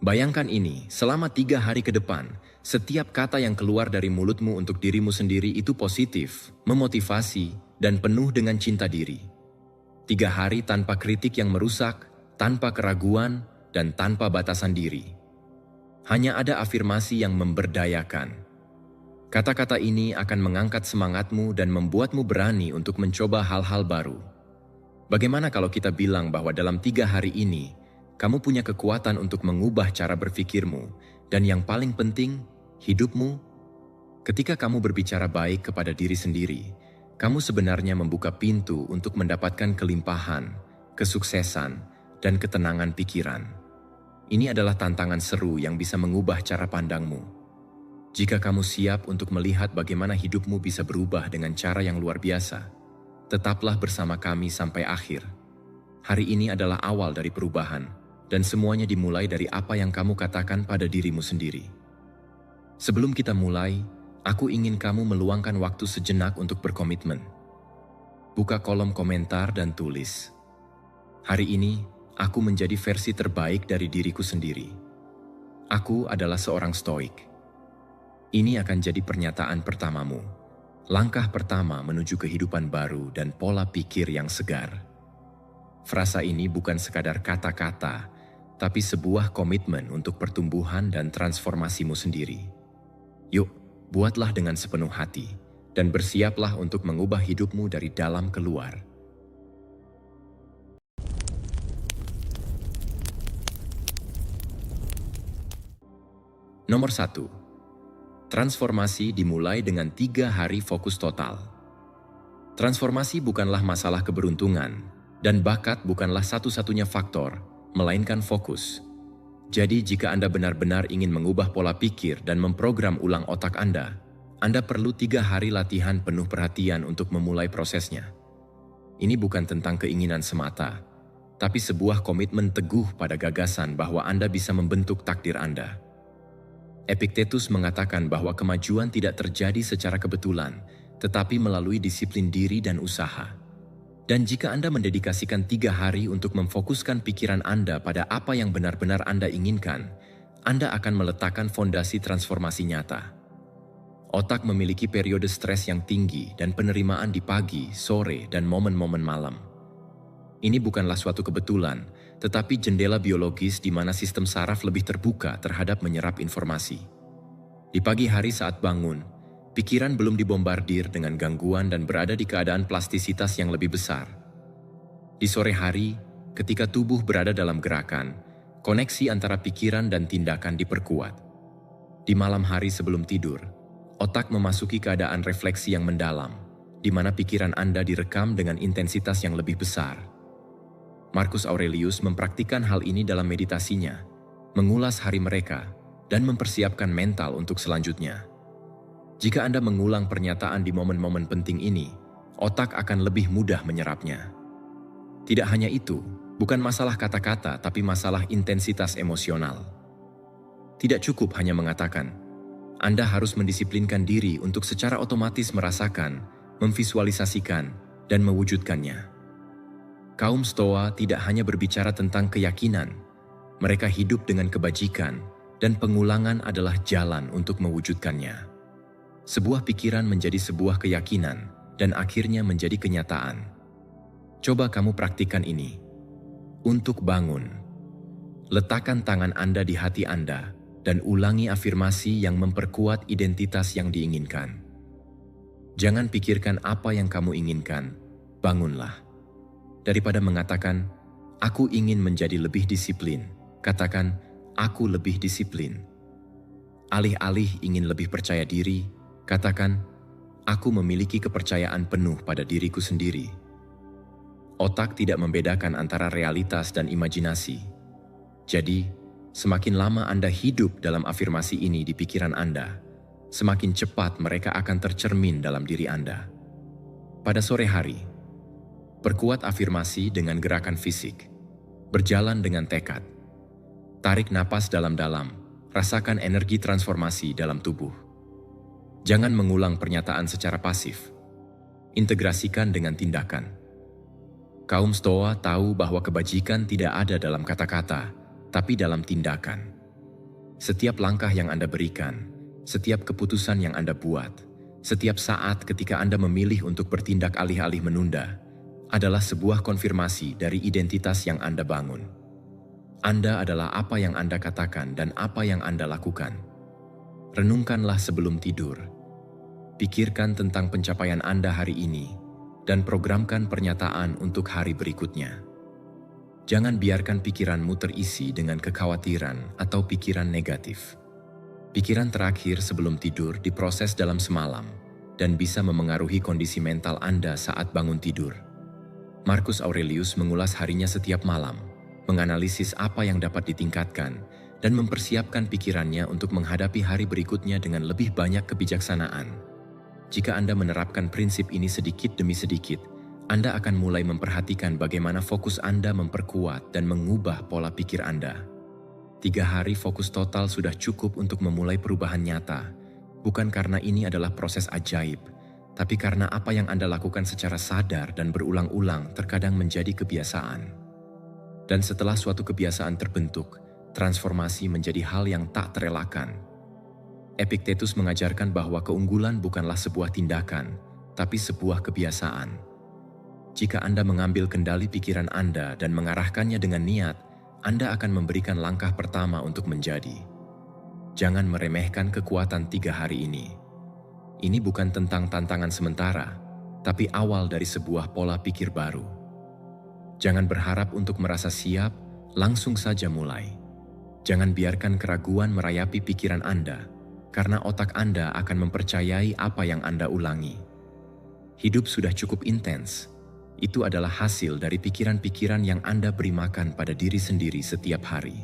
Bayangkan ini, selama 3 hari ke depan, setiap kata yang keluar dari mulutmu untuk dirimu sendiri itu positif, memotivasi, dan penuh dengan cinta diri. 3 hari tanpa kritik yang merusak, tanpa keraguan, dan tanpa batasan diri. Hanya ada afirmasi yang memberdayakan. Kata-kata ini akan mengangkat semangatmu dan membuatmu berani untuk mencoba hal-hal baru. Bagaimana kalau kita bilang bahwa dalam 3 hari ini, kamu punya kekuatan untuk mengubah cara berpikirmu, dan yang paling penting, hidupmu? Ketika kamu berbicara baik kepada diri sendiri, kamu sebenarnya membuka pintu untuk mendapatkan kelimpahan, kesuksesan, dan ketenangan pikiran. Ini adalah tantangan seru yang bisa mengubah cara pandangmu. Jika kamu siap untuk melihat bagaimana hidupmu bisa berubah dengan cara yang luar biasa, tetaplah bersama kami sampai akhir. Hari ini adalah awal dari perubahan, dan semuanya dimulai dari apa yang kamu katakan pada dirimu sendiri. Sebelum kita mulai, aku ingin kamu meluangkan waktu sejenak untuk berkomitmen. Buka kolom komentar dan tulis, "Hari ini, aku menjadi versi terbaik dari diriku sendiri. Aku adalah seorang stoik." Ini akan jadi pernyataan pertamamu, langkah pertama menuju kehidupan baru dan pola pikir yang segar. Frasa ini bukan sekadar kata-kata, tapi sebuah komitmen untuk pertumbuhan dan transformasimu sendiri. Yuk, buatlah dengan sepenuh hati, dan bersiaplah untuk mengubah hidupmu dari dalam ke luar. Nomor 1. Transformasi dimulai dengan 3 hari fokus total. Transformasi bukanlah masalah keberuntungan, dan bakat bukanlah satu-satunya faktor, melainkan fokus. Jadi jika Anda benar-benar ingin mengubah pola pikir dan memprogram ulang otak Anda perlu 3 hari latihan penuh perhatian untuk memulai prosesnya. Ini bukan tentang keinginan semata, tapi sebuah komitmen teguh pada gagasan bahwa Anda bisa membentuk takdir Anda. Epictetus mengatakan bahwa kemajuan tidak terjadi secara kebetulan, tetapi melalui disiplin diri dan usaha. Dan jika Anda mendedikasikan 3 hari untuk memfokuskan pikiran Anda pada apa yang benar-benar Anda inginkan, Anda akan meletakkan fondasi transformasi nyata. Otak memiliki periode stres yang tinggi dan penerimaan di pagi, sore, dan momen-momen malam. Ini bukanlah suatu kebetulan, tetapi jendela biologis di mana sistem saraf lebih terbuka terhadap menyerap informasi. Di pagi hari saat bangun, pikiran belum dibombardir dengan gangguan dan berada di keadaan plastisitas yang lebih besar. Di sore hari, ketika tubuh berada dalam gerakan, koneksi antara pikiran dan tindakan diperkuat. Di malam hari sebelum tidur, otak memasuki keadaan refleksi yang mendalam, di mana pikiran Anda direkam dengan intensitas yang lebih besar. Marcus Aurelius mempraktikkan hal ini dalam meditasinya, mengulas hari mereka, dan mempersiapkan mental untuk selanjutnya. Jika Anda mengulang pernyataan di momen-momen penting ini, otak akan lebih mudah menyerapnya. Tidak hanya itu, bukan masalah kata-kata, tapi masalah intensitas emosional. Tidak cukup hanya mengatakan, Anda harus mendisiplinkan diri untuk secara otomatis merasakan, memvisualisasikan, dan mewujudkannya. Kaum Stoa tidak hanya berbicara tentang keyakinan, mereka hidup dengan kebajikan, dan pengulangan adalah jalan untuk mewujudkannya. Sebuah pikiran menjadi sebuah keyakinan, dan akhirnya menjadi kenyataan. Coba kamu praktikkan ini. Untuk bangun, letakkan tangan Anda di hati Anda, dan ulangi afirmasi yang memperkuat identitas yang diinginkan. Jangan pikirkan apa yang kamu inginkan, bangunlah. Daripada mengatakan, "Aku ingin menjadi lebih disiplin," katakan, "Aku lebih disiplin." Alih-alih ingin lebih percaya diri, katakan, "Aku memiliki kepercayaan penuh pada diriku sendiri." Otak tidak membedakan antara realitas dan imajinasi. Jadi, semakin lama Anda hidup dalam afirmasi ini di pikiran Anda, semakin cepat mereka akan tercermin dalam diri Anda. Pada sore hari, perkuat afirmasi dengan gerakan fisik. Berjalan dengan tekad. Tarik napas dalam-dalam, rasakan energi transformasi dalam tubuh. Jangan mengulang pernyataan secara pasif. Integrasikan dengan tindakan. Kaum Stoa tahu bahwa kebajikan tidak ada dalam kata-kata, tapi dalam tindakan. Setiap langkah yang Anda berikan, setiap keputusan yang Anda buat, setiap saat ketika Anda memilih untuk bertindak alih-alih menunda, adalah sebuah konfirmasi dari identitas yang Anda bangun. Anda adalah apa yang Anda katakan dan apa yang Anda lakukan. Renungkanlah sebelum tidur. Pikirkan tentang pencapaian Anda hari ini dan programkan pernyataan untuk hari berikutnya. Jangan biarkan pikiranmu terisi dengan kekhawatiran atau pikiran negatif. Pikiran terakhir sebelum tidur diproses dalam semalam dan bisa memengaruhi kondisi mental Anda saat bangun tidur. Marcus Aurelius mengulas harinya setiap malam, menganalisis apa yang dapat ditingkatkan, dan mempersiapkan pikirannya untuk menghadapi hari berikutnya dengan lebih banyak kebijaksanaan. Jika Anda menerapkan prinsip ini sedikit demi sedikit, Anda akan mulai memperhatikan bagaimana fokus Anda memperkuat dan mengubah pola pikir Anda. 3 hari fokus total sudah cukup untuk memulai perubahan nyata, bukan karena ini adalah proses ajaib, tapi karena apa yang Anda lakukan secara sadar dan berulang-ulang terkadang menjadi kebiasaan. Dan setelah suatu kebiasaan terbentuk, transformasi menjadi hal yang tak terelakkan. Epictetus mengajarkan bahwa keunggulan bukanlah sebuah tindakan, tapi sebuah kebiasaan. Jika Anda mengambil kendali pikiran Anda dan mengarahkannya dengan niat, Anda akan memberikan langkah pertama untuk menjadi. Jangan meremehkan kekuatan 3 hari ini. Ini bukan tentang tantangan sementara, tapi awal dari sebuah pola pikir baru. Jangan berharap untuk merasa siap, langsung saja mulai. Jangan biarkan keraguan merayapi pikiran Anda, karena otak Anda akan mempercayai apa yang Anda ulangi. Hidup sudah cukup intens. Itu adalah hasil dari pikiran-pikiran yang Anda beri makan pada diri sendiri setiap hari.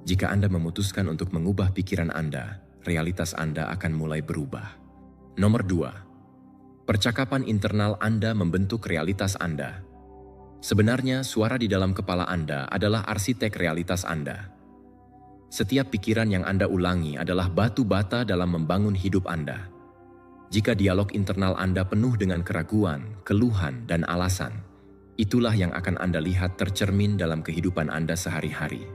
Jika Anda memutuskan untuk mengubah pikiran Anda, realitas Anda akan mulai berubah. Nomor 2. Percakapan internal Anda membentuk realitas Anda. Sebenarnya, suara di dalam kepala Anda adalah arsitek realitas Anda. Setiap pikiran yang Anda ulangi adalah batu bata dalam membangun hidup Anda. Jika dialog internal Anda penuh dengan keraguan, keluhan, dan alasan, itulah yang akan Anda lihat tercermin dalam kehidupan Anda sehari-hari.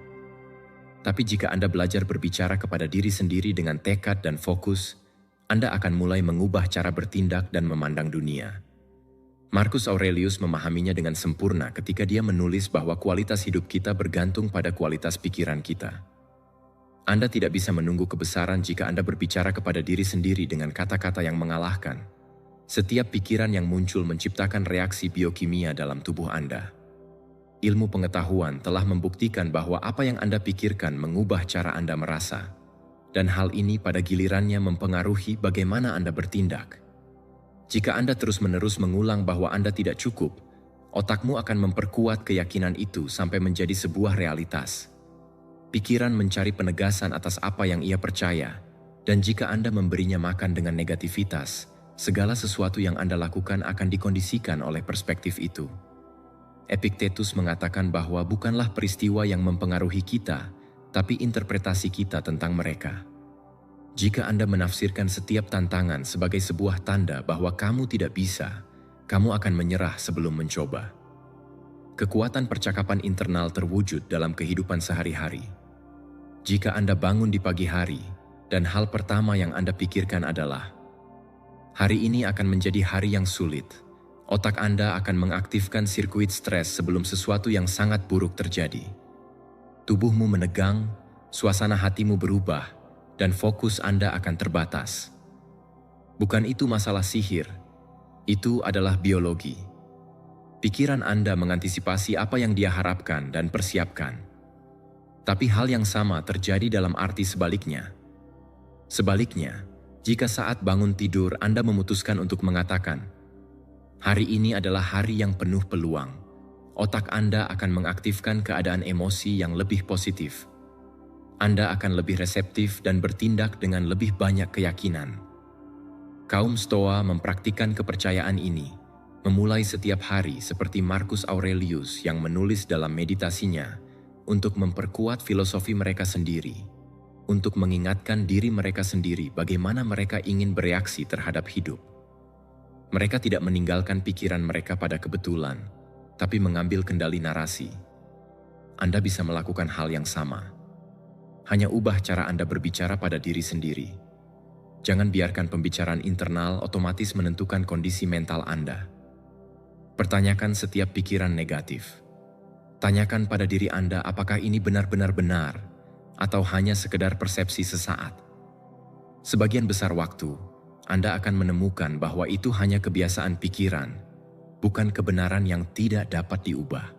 Tapi jika Anda belajar berbicara kepada diri sendiri dengan tekad dan fokus, Anda akan mulai mengubah cara bertindak dan memandang dunia. Marcus Aurelius memahaminya dengan sempurna ketika dia menulis bahwa kualitas hidup kita bergantung pada kualitas pikiran kita. Anda tidak bisa menunggu kebesaran jika Anda berbicara kepada diri sendiri dengan kata-kata yang mengalahkan. Setiap pikiran yang muncul menciptakan reaksi biokimia dalam tubuh Anda. Ilmu pengetahuan telah membuktikan bahwa apa yang Anda pikirkan mengubah cara Anda merasa. Dan hal ini pada gilirannya mempengaruhi bagaimana Anda bertindak. Jika Anda terus-menerus mengulang bahwa Anda tidak cukup, otakmu akan memperkuat keyakinan itu sampai menjadi sebuah realitas. Pikiran mencari penegasan atas apa yang ia percaya, dan jika Anda memberinya makan dengan negativitas, segala sesuatu yang Anda lakukan akan dikondisikan oleh perspektif itu. Epictetus mengatakan bahwa bukanlah peristiwa yang mempengaruhi kita, tapi interpretasi kita tentang mereka. Jika Anda menafsirkan setiap tantangan sebagai sebuah tanda bahwa kamu tidak bisa, kamu akan menyerah sebelum mencoba. Kekuatan percakapan internal terwujud dalam kehidupan sehari-hari. Jika Anda bangun di pagi hari, dan hal pertama yang Anda pikirkan adalah, hari ini akan menjadi hari yang sulit, otak Anda akan mengaktifkan sirkuit stres sebelum sesuatu yang sangat buruk terjadi. Tubuhmu menegang, suasana hatimu berubah, dan fokus Anda akan terbatas. Bukan itu masalah sihir, itu adalah biologi. Pikiran Anda mengantisipasi apa yang dia harapkan dan persiapkan. Tapi hal yang sama terjadi dalam arti sebaliknya. Sebaliknya, jika saat bangun tidur Anda memutuskan untuk mengatakan, hari ini adalah hari yang penuh peluang, otak Anda akan mengaktifkan keadaan emosi yang lebih positif. Anda akan lebih reseptif dan bertindak dengan lebih banyak keyakinan. Kaum Stoa mempraktikkan kepercayaan ini, memulai setiap hari seperti Marcus Aurelius yang menulis dalam meditasinya, untuk memperkuat filosofi mereka sendiri, untuk mengingatkan diri mereka sendiri bagaimana mereka ingin bereaksi terhadap hidup. Mereka tidak meninggalkan pikiran mereka pada kebetulan, tapi mengambil kendali narasi. Anda bisa melakukan hal yang sama. Hanya ubah cara Anda berbicara pada diri sendiri. Jangan biarkan pembicaraan internal otomatis menentukan kondisi mental Anda. Pertanyakan setiap pikiran negatif. Tanyakan pada diri Anda apakah ini benar-benar benar atau hanya sekedar persepsi sesaat. Sebagian besar waktu, Anda akan menemukan bahwa itu hanya kebiasaan pikiran, bukan kebenaran yang tidak dapat diubah.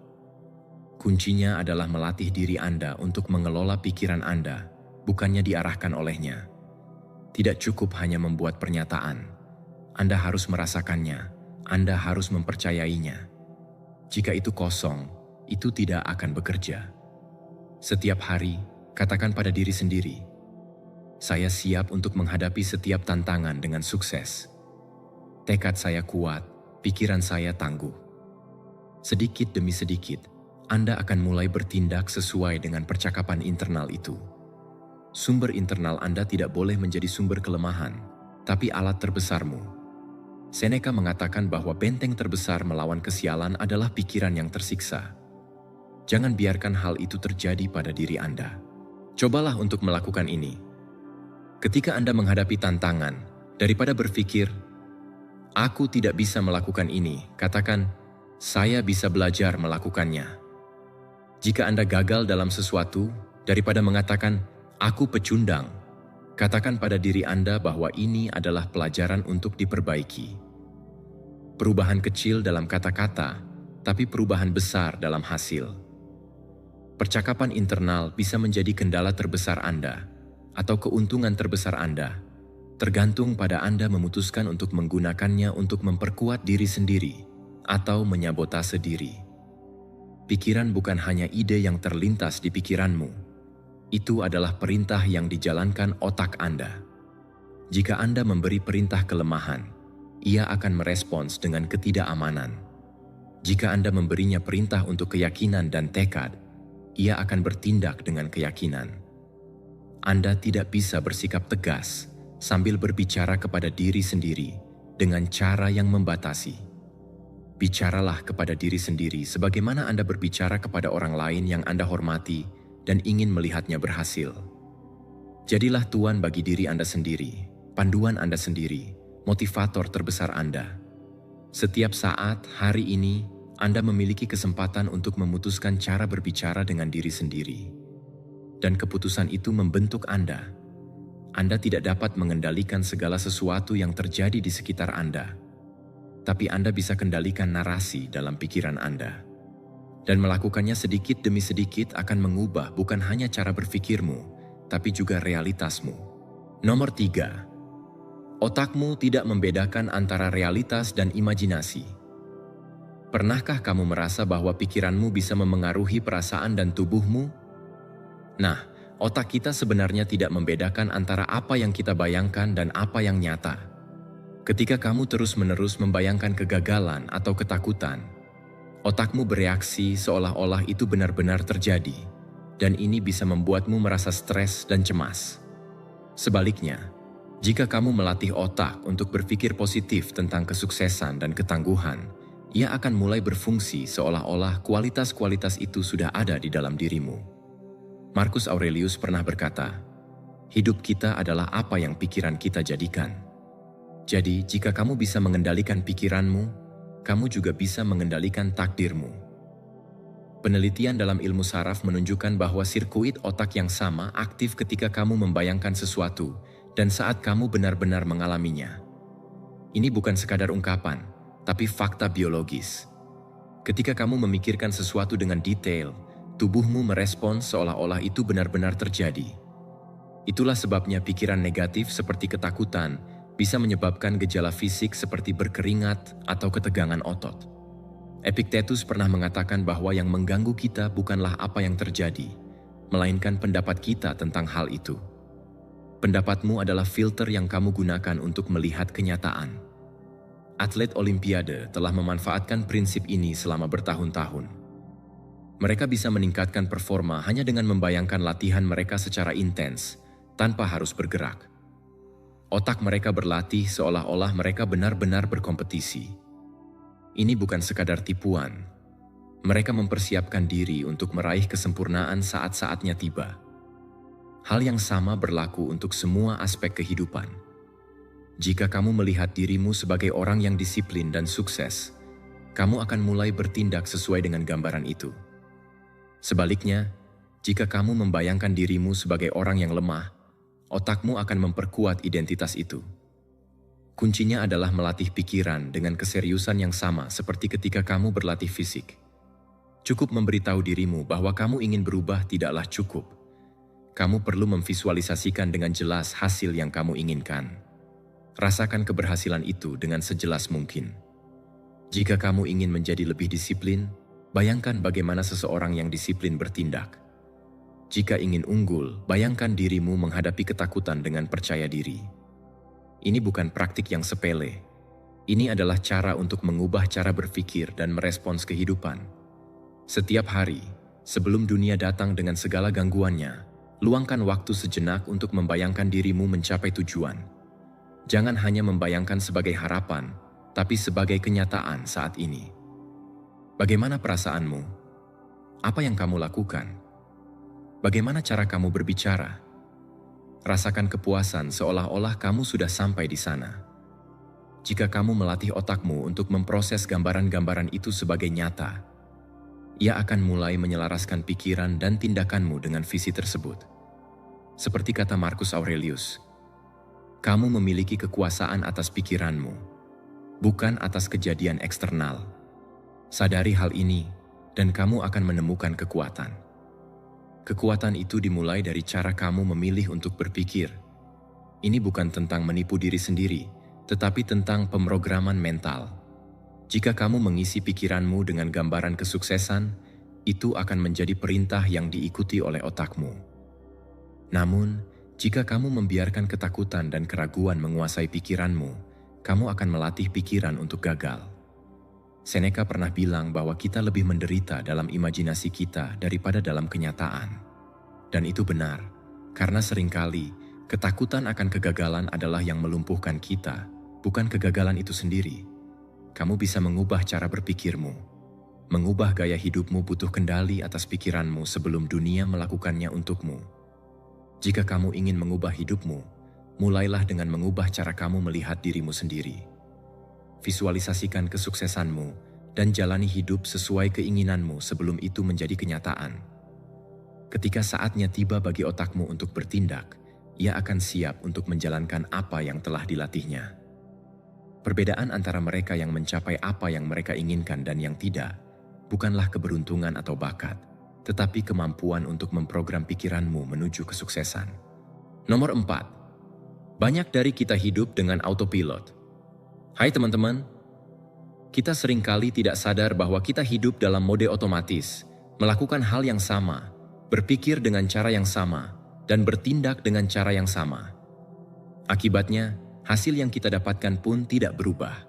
Kuncinya adalah melatih diri Anda untuk mengelola pikiran Anda, bukannya diarahkan olehnya. Tidak cukup hanya membuat pernyataan. Anda harus merasakannya, Anda harus mempercayainya. Jika itu kosong, itu tidak akan bekerja. Setiap hari, katakan pada diri sendiri, saya siap untuk menghadapi setiap tantangan dengan sukses. Tekad saya kuat, pikiran saya tangguh. Sedikit demi sedikit, Anda akan mulai bertindak sesuai dengan percakapan internal itu. Sumber internal Anda tidak boleh menjadi sumber kelemahan, tapi alat terbesarmu. Seneca mengatakan bahwa benteng terbesar melawan kesialan adalah pikiran yang tersiksa. Jangan biarkan hal itu terjadi pada diri Anda. Cobalah untuk melakukan ini. Ketika Anda menghadapi tantangan, daripada berpikir, "Aku tidak bisa melakukan ini," katakan, "Saya bisa belajar melakukannya." Jika Anda gagal dalam sesuatu, daripada mengatakan, "Aku pecundang," katakan pada diri Anda bahwa ini adalah pelajaran untuk diperbaiki. Perubahan kecil dalam kata-kata, tapi perubahan besar dalam hasil. Percakapan internal bisa menjadi kendala terbesar Anda atau keuntungan terbesar Anda, tergantung pada Anda memutuskan untuk menggunakannya untuk memperkuat diri sendiri atau menyabotase diri. Pikiran bukan hanya ide yang terlintas di pikiranmu. Itu adalah perintah yang dijalankan otak Anda. Jika Anda memberi perintah kelemahan, ia akan merespons dengan ketidakamanan. Jika Anda memberinya perintah untuk keyakinan dan tekad, ia akan bertindak dengan keyakinan. Anda tidak bisa bersikap tegas sambil berbicara kepada diri sendiri dengan cara yang membatasi. Bicaralah kepada diri sendiri sebagaimana Anda berbicara kepada orang lain yang Anda hormati dan ingin melihatnya berhasil. Jadilah tuan bagi diri Anda sendiri, panduan Anda sendiri, motivator terbesar Anda. Setiap saat, hari ini, Anda memiliki kesempatan untuk memutuskan cara berbicara dengan diri sendiri. Dan keputusan itu membentuk Anda. Anda tidak dapat mengendalikan segala sesuatu yang terjadi di sekitar Anda. Tapi Anda bisa kendalikan narasi dalam pikiran Anda. Dan melakukannya sedikit demi sedikit akan mengubah bukan hanya cara berpikirmu, tapi juga realitasmu. Nomor 3. Otakmu tidak membedakan antara realitas dan imajinasi. Pernahkah kamu merasa bahwa pikiranmu bisa memengaruhi perasaan dan tubuhmu? Nah, otak kita sebenarnya tidak membedakan antara apa yang kita bayangkan dan apa yang nyata. Ketika kamu terus-menerus membayangkan kegagalan atau ketakutan, otakmu bereaksi seolah-olah itu benar-benar terjadi, dan ini bisa membuatmu merasa stres dan cemas. Sebaliknya, jika kamu melatih otak untuk berpikir positif tentang kesuksesan dan ketangguhan, ia akan mulai berfungsi seolah-olah kualitas-kualitas itu sudah ada di dalam dirimu. Marcus Aurelius pernah berkata, "Hidup kita adalah apa yang pikiran kita jadikan." Jadi, jika kamu bisa mengendalikan pikiranmu, kamu juga bisa mengendalikan takdirmu. Penelitian dalam ilmu saraf menunjukkan bahwa sirkuit otak yang sama aktif ketika kamu membayangkan sesuatu dan saat kamu benar-benar mengalaminya. Ini bukan sekadar ungkapan, tapi fakta biologis. Ketika kamu memikirkan sesuatu dengan detail, tubuhmu merespons seolah-olah itu benar-benar terjadi. Itulah sebabnya pikiran negatif seperti ketakutan bisa menyebabkan gejala fisik seperti berkeringat atau ketegangan otot. Epictetus pernah mengatakan bahwa yang mengganggu kita bukanlah apa yang terjadi, melainkan pendapat kita tentang hal itu. Pendapatmu adalah filter yang kamu gunakan untuk melihat kenyataan. Atlet Olimpiade telah memanfaatkan prinsip ini selama bertahun-tahun. Mereka bisa meningkatkan performa hanya dengan membayangkan latihan mereka secara intens, tanpa harus bergerak. Otak mereka berlatih seolah-olah mereka benar-benar berkompetisi. Ini bukan sekadar tipuan. Mereka mempersiapkan diri untuk meraih kesempurnaan saat-saatnya tiba. Hal yang sama berlaku untuk semua aspek kehidupan. Jika kamu melihat dirimu sebagai orang yang disiplin dan sukses, kamu akan mulai bertindak sesuai dengan gambaran itu. Sebaliknya, jika kamu membayangkan dirimu sebagai orang yang lemah, otakmu akan memperkuat identitas itu. Kuncinya adalah melatih pikiran dengan keseriusan yang sama seperti ketika kamu berlatih fisik. Cukup memberitahu dirimu bahwa kamu ingin berubah tidaklah cukup. Kamu perlu memvisualisasikan dengan jelas hasil yang kamu inginkan. Rasakan keberhasilan itu dengan sejelas mungkin. Jika kamu ingin menjadi lebih disiplin, bayangkan bagaimana seseorang yang disiplin bertindak. Jika ingin unggul, bayangkan dirimu menghadapi ketakutan dengan percaya diri. Ini bukan praktik yang sepele. Ini adalah cara untuk mengubah cara berpikir dan merespons kehidupan. Setiap hari, sebelum dunia datang dengan segala gangguannya, luangkan waktu sejenak untuk membayangkan dirimu mencapai tujuan. Jangan hanya membayangkan sebagai harapan, tapi sebagai kenyataan saat ini. Bagaimana perasaanmu? Apa yang kamu lakukan? Bagaimana cara kamu berbicara? Rasakan kepuasan seolah-olah kamu sudah sampai di sana. Jika kamu melatih otakmu untuk memproses gambaran-gambaran itu sebagai nyata, ia akan mulai menyelaraskan pikiran dan tindakanmu dengan visi tersebut. Seperti kata Marcus Aurelius, kamu memiliki kekuasaan atas pikiranmu, bukan atas kejadian eksternal. Sadari hal ini, dan kamu akan menemukan kekuatan. Kekuatan itu dimulai dari cara kamu memilih untuk berpikir. Ini bukan tentang menipu diri sendiri, tetapi tentang pemrograman mental. Jika kamu mengisi pikiranmu dengan gambaran kesuksesan, itu akan menjadi perintah yang diikuti oleh otakmu. Namun, jika kamu membiarkan ketakutan dan keraguan menguasai pikiranmu, kamu akan melatih pikiran untuk gagal. Seneca pernah bilang bahwa kita lebih menderita dalam imajinasi kita daripada dalam kenyataan. Dan itu benar, karena seringkali ketakutan akan kegagalan adalah yang melumpuhkan kita, bukan kegagalan itu sendiri. Kamu bisa mengubah cara berpikirmu. Mengubah gaya hidupmu butuh kendali atas pikiranmu sebelum dunia melakukannya untukmu. Jika kamu ingin mengubah hidupmu, mulailah dengan mengubah cara kamu melihat dirimu sendiri. Visualisasikan kesuksesanmu dan jalani hidup sesuai keinginanmu sebelum itu menjadi kenyataan. Ketika saatnya tiba bagi otakmu untuk bertindak, ia akan siap untuk menjalankan apa yang telah dilatihnya. Perbedaan antara mereka yang mencapai apa yang mereka inginkan dan yang tidak, bukanlah keberuntungan atau bakat, tetapi kemampuan untuk memprogram pikiranmu menuju kesuksesan. Nomor 4. Banyak dari kita hidup dengan autopilot. Hai teman-teman, kita seringkali tidak sadar bahwa kita hidup dalam mode otomatis, melakukan hal yang sama, berpikir dengan cara yang sama, dan bertindak dengan cara yang sama. Akibatnya, hasil yang kita dapatkan pun tidak berubah.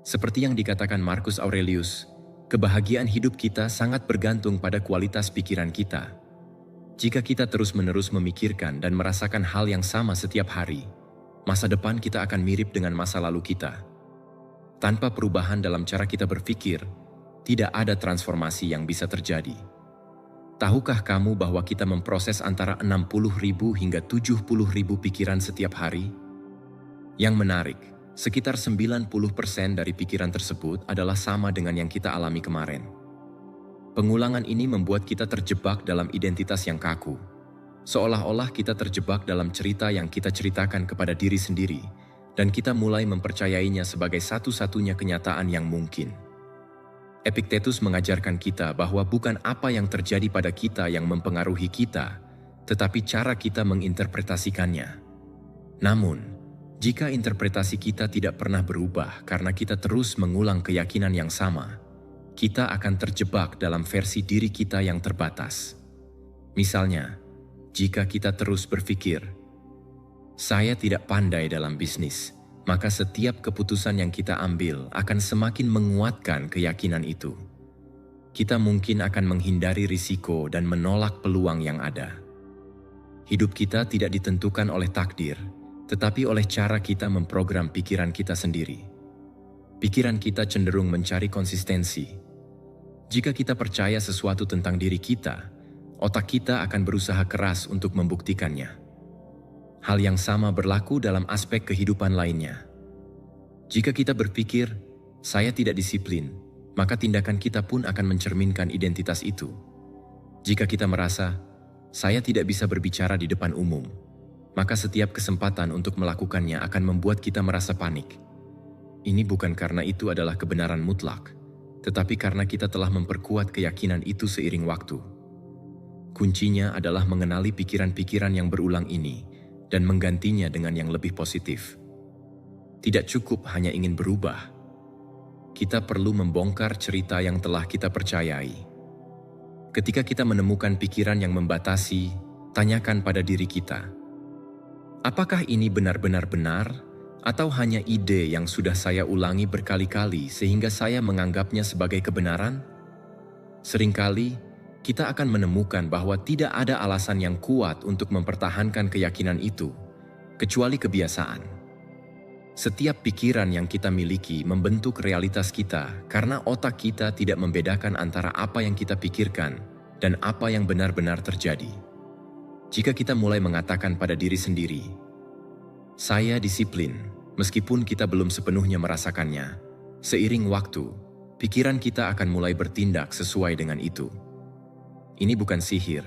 Seperti yang dikatakan Marcus Aurelius, kebahagiaan hidup kita sangat bergantung pada kualitas pikiran kita. Jika kita terus-menerus memikirkan dan merasakan hal yang sama setiap hari, masa depan kita akan mirip dengan masa lalu kita. Tanpa perubahan dalam cara kita berpikir, tidak ada transformasi yang bisa terjadi. Tahukah kamu bahwa kita memproses antara 60.000 hingga 70.000 pikiran setiap hari? Yang menarik, sekitar 90% dari pikiran tersebut adalah sama dengan yang kita alami kemarin. Pengulangan ini membuat kita terjebak dalam identitas yang kaku. Seolah-olah kita terjebak dalam cerita yang kita ceritakan kepada diri sendiri, dan kita mulai mempercayainya sebagai satu-satunya kenyataan yang mungkin. Epictetus mengajarkan kita bahwa bukan apa yang terjadi pada kita yang mempengaruhi kita, tetapi cara kita menginterpretasikannya. Namun, jika interpretasi kita tidak pernah berubah karena kita terus mengulang keyakinan yang sama, kita akan terjebak dalam versi diri kita yang terbatas. Misalnya, jika kita terus berpikir, "Saya tidak pandai dalam bisnis," maka setiap keputusan yang kita ambil akan semakin menguatkan keyakinan itu. Kita mungkin akan menghindari risiko dan menolak peluang yang ada. Hidup kita tidak ditentukan oleh takdir, tetapi oleh cara kita memprogram pikiran kita sendiri. Pikiran kita cenderung mencari konsistensi. Jika kita percaya sesuatu tentang diri kita, otak kita akan berusaha keras untuk membuktikannya. Hal yang sama berlaku dalam aspek kehidupan lainnya. Jika kita berpikir, "Saya tidak disiplin," maka tindakan kita pun akan mencerminkan identitas itu. Jika kita merasa, "Saya tidak bisa berbicara di depan umum," maka setiap kesempatan untuk melakukannya akan membuat kita merasa panik. Ini bukan karena itu adalah kebenaran mutlak, tetapi karena kita telah memperkuat keyakinan itu seiring waktu. Kuncinya adalah mengenali pikiran-pikiran yang berulang ini dan menggantinya dengan yang lebih positif. Tidak cukup hanya ingin berubah. Kita perlu membongkar cerita yang telah kita percayai. Ketika kita menemukan pikiran yang membatasi, tanyakan pada diri kita, apakah ini benar-benar benar, atau hanya ide yang sudah saya ulangi berkali-kali sehingga saya menganggapnya sebagai kebenaran? Seringkali, kita akan menemukan bahwa tidak ada alasan yang kuat untuk mempertahankan keyakinan itu, kecuali kebiasaan. Setiap pikiran yang kita miliki membentuk realitas kita karena otak kita tidak membedakan antara apa yang kita pikirkan dan apa yang benar-benar terjadi. Jika kita mulai mengatakan pada diri sendiri, "Saya disiplin," meskipun kita belum sepenuhnya merasakannya, seiring waktu, pikiran kita akan mulai bertindak sesuai dengan itu. Ini bukan sihir.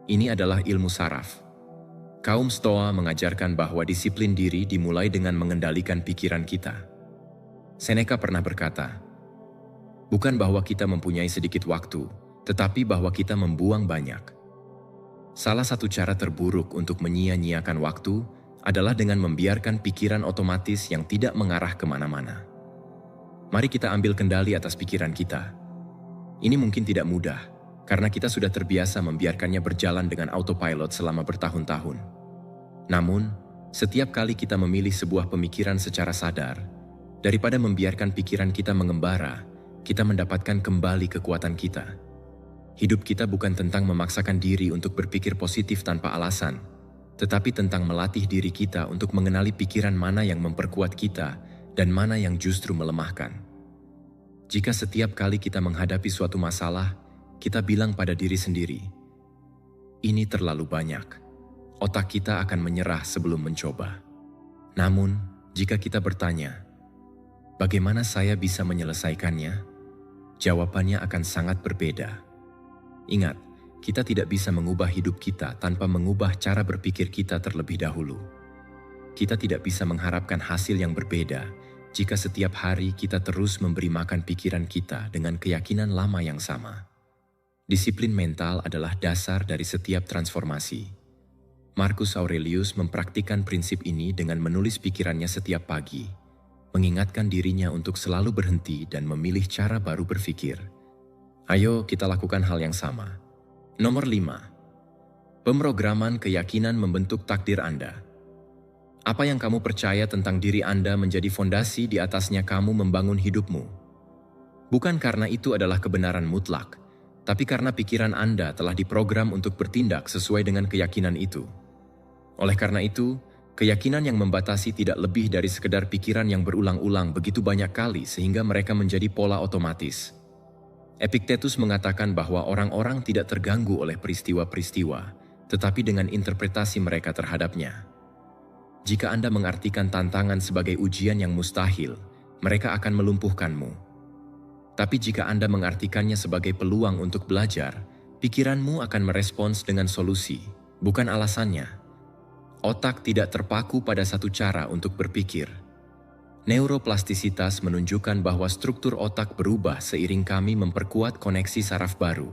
Ini adalah ilmu saraf. Kaum Stoa mengajarkan bahwa disiplin diri dimulai dengan mengendalikan pikiran kita. Seneca pernah berkata, "Bukan bahwa kita mempunyai sedikit waktu, tetapi bahwa kita membuang banyak." Salah satu cara terburuk untuk menyia-nyiakan waktu adalah dengan membiarkan pikiran otomatis yang tidak mengarah kemana-mana. Mari kita ambil kendali atas pikiran kita. Ini mungkin tidak mudah, karena kita sudah terbiasa membiarkannya berjalan dengan autopilot selama bertahun-tahun. Namun, setiap kali kita memilih sebuah pemikiran secara sadar, daripada membiarkan pikiran kita mengembara, kita mendapatkan kembali kekuatan kita. Hidup kita bukan tentang memaksakan diri untuk berpikir positif tanpa alasan, tetapi tentang melatih diri kita untuk mengenali pikiran mana yang memperkuat kita dan mana yang justru melemahkan. Jika setiap kali kita menghadapi suatu masalah, kita bilang pada diri sendiri, "Ini terlalu banyak," otak kita akan menyerah sebelum mencoba. Namun, jika kita bertanya, "Bagaimana saya bisa menyelesaikannya?" jawabannya akan sangat berbeda. Ingat, kita tidak bisa mengubah hidup kita tanpa mengubah cara berpikir kita terlebih dahulu. Kita tidak bisa mengharapkan hasil yang berbeda jika setiap hari kita terus memberi makan pikiran kita dengan keyakinan lama yang sama. Disiplin mental adalah dasar dari setiap transformasi. Marcus Aurelius mempraktikkan prinsip ini dengan menulis pikirannya setiap pagi, mengingatkan dirinya untuk selalu berhenti dan memilih cara baru berpikir. Ayo kita lakukan hal yang sama. Nomor 5. Pemrograman keyakinan membentuk takdir Anda. Apa yang kamu percaya tentang diri Anda menjadi fondasi di atasnya kamu membangun hidupmu. Bukan karena itu adalah kebenaran mutlak, tapi karena pikiran Anda telah diprogram untuk bertindak sesuai dengan keyakinan itu. Oleh karena itu, keyakinan yang membatasi tidak lebih dari sekedar pikiran yang berulang-ulang begitu banyak kali sehingga mereka menjadi pola otomatis. Epictetus mengatakan bahwa orang-orang tidak terganggu oleh peristiwa-peristiwa, tetapi dengan interpretasi mereka terhadapnya. Jika Anda mengartikan tantangan sebagai ujian yang mustahil, mereka akan melumpuhkanmu. Tapi jika Anda mengartikannya sebagai peluang untuk belajar, pikiranmu akan merespons dengan solusi, bukan alasannya. Otak tidak terpaku pada satu cara untuk berpikir. Neuroplastisitas menunjukkan bahwa struktur otak berubah seiring kami memperkuat koneksi saraf baru.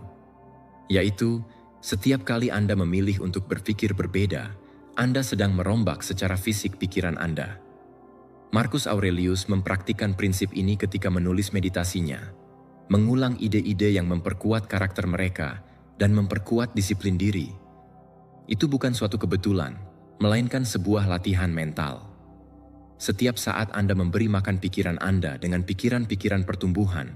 Yaitu, setiap kali Anda memilih untuk berpikir berbeda, Anda sedang merombak secara fisik pikiran Anda. Marcus Aurelius mempraktikkan prinsip ini ketika menulis meditasinya, mengulang ide-ide yang memperkuat karakter mereka dan memperkuat disiplin diri. Itu bukan suatu kebetulan, melainkan sebuah latihan mental. Setiap saat Anda memberi makan pikiran Anda dengan pikiran-pikiran pertumbuhan,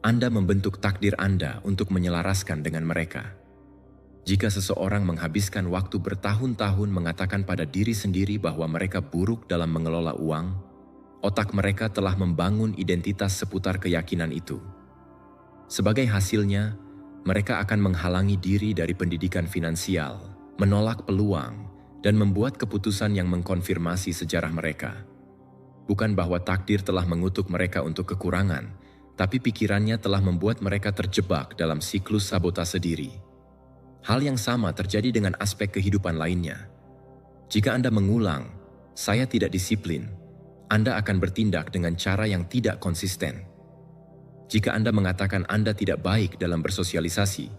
Anda membentuk takdir Anda untuk menyelaraskan dengan mereka. Jika seseorang menghabiskan waktu bertahun-tahun mengatakan pada diri sendiri bahwa mereka buruk dalam mengelola uang, otak mereka telah membangun identitas seputar keyakinan itu. Sebagai hasilnya, Mereka akan menghalangi diri dari pendidikan finansial, menolak peluang, dan membuat keputusan yang mengkonfirmasi sejarah mereka. Bukan bahwa takdir telah mengutuk mereka untuk kekurangan, tapi pikirannya telah membuat mereka terjebak dalam siklus sabotase diri. Hal yang sama terjadi dengan aspek kehidupan lainnya. Jika Anda mengulang, "Saya tidak disiplin," Anda akan bertindak dengan cara yang tidak konsisten. Jika Anda mengatakan Anda tidak baik dalam bersosialisasi,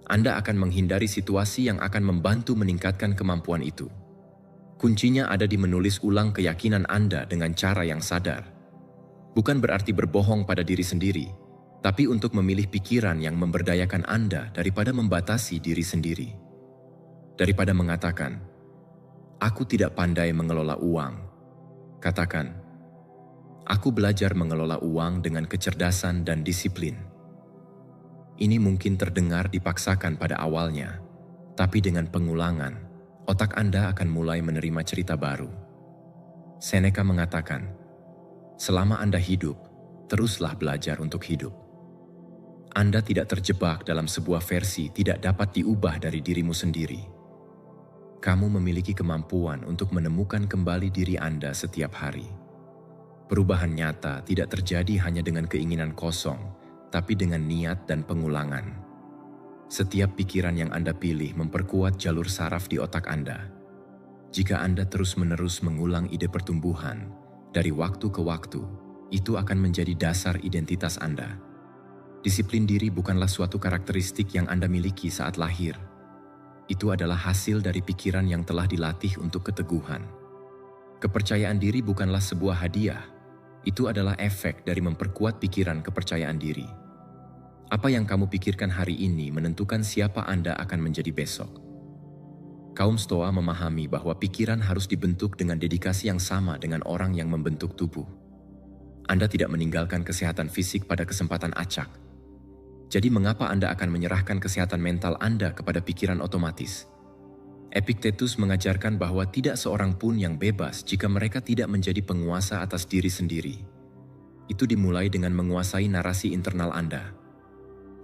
Anda akan menghindari situasi yang akan membantu meningkatkan kemampuan itu. Kuncinya ada di menulis ulang keyakinan Anda dengan cara yang sadar. Bukan berarti berbohong pada diri sendiri, tapi untuk memilih pikiran yang memberdayakan Anda daripada membatasi diri sendiri. Daripada mengatakan, "Aku tidak pandai mengelola uang," katakan, "Aku belajar mengelola uang dengan kecerdasan dan disiplin." Ini mungkin terdengar dipaksakan pada awalnya, tapi dengan pengulangan, otak Anda akan mulai menerima cerita baru. Seneca mengatakan, "Selama Anda hidup, teruslah belajar untuk hidup." Anda tidak terjebak dalam sebuah versi tidak dapat diubah dari dirimu sendiri. Kamu memiliki kemampuan untuk menemukan kembali diri Anda setiap hari. Perubahan nyata tidak terjadi hanya dengan keinginan kosong, tapi dengan niat dan pengulangan. Setiap pikiran yang Anda pilih memperkuat jalur saraf di otak Anda. Jika Anda terus-menerus mengulang ide pertumbuhan, dari waktu ke waktu, itu akan menjadi dasar identitas Anda. Disiplin diri bukanlah suatu karakteristik yang Anda miliki saat lahir. Itu adalah hasil dari pikiran yang telah dilatih untuk keteguhan. Kepercayaan diri bukanlah sebuah hadiah. Itu adalah efek dari memperkuat pikiran kepercayaan diri. Apa yang kamu pikirkan hari ini menentukan siapa Anda akan menjadi besok. Kaum Stoa memahami bahwa pikiran harus dibentuk dengan dedikasi yang sama dengan orang yang membentuk tubuh. Anda tidak meninggalkan kesehatan fisik pada kesempatan acak. Jadi mengapa Anda akan menyerahkan kesehatan mental Anda kepada pikiran otomatis? Epictetus mengajarkan bahwa tidak seorang pun yang bebas jika mereka tidak menjadi penguasa atas diri sendiri. Itu dimulai dengan menguasai narasi internal Anda.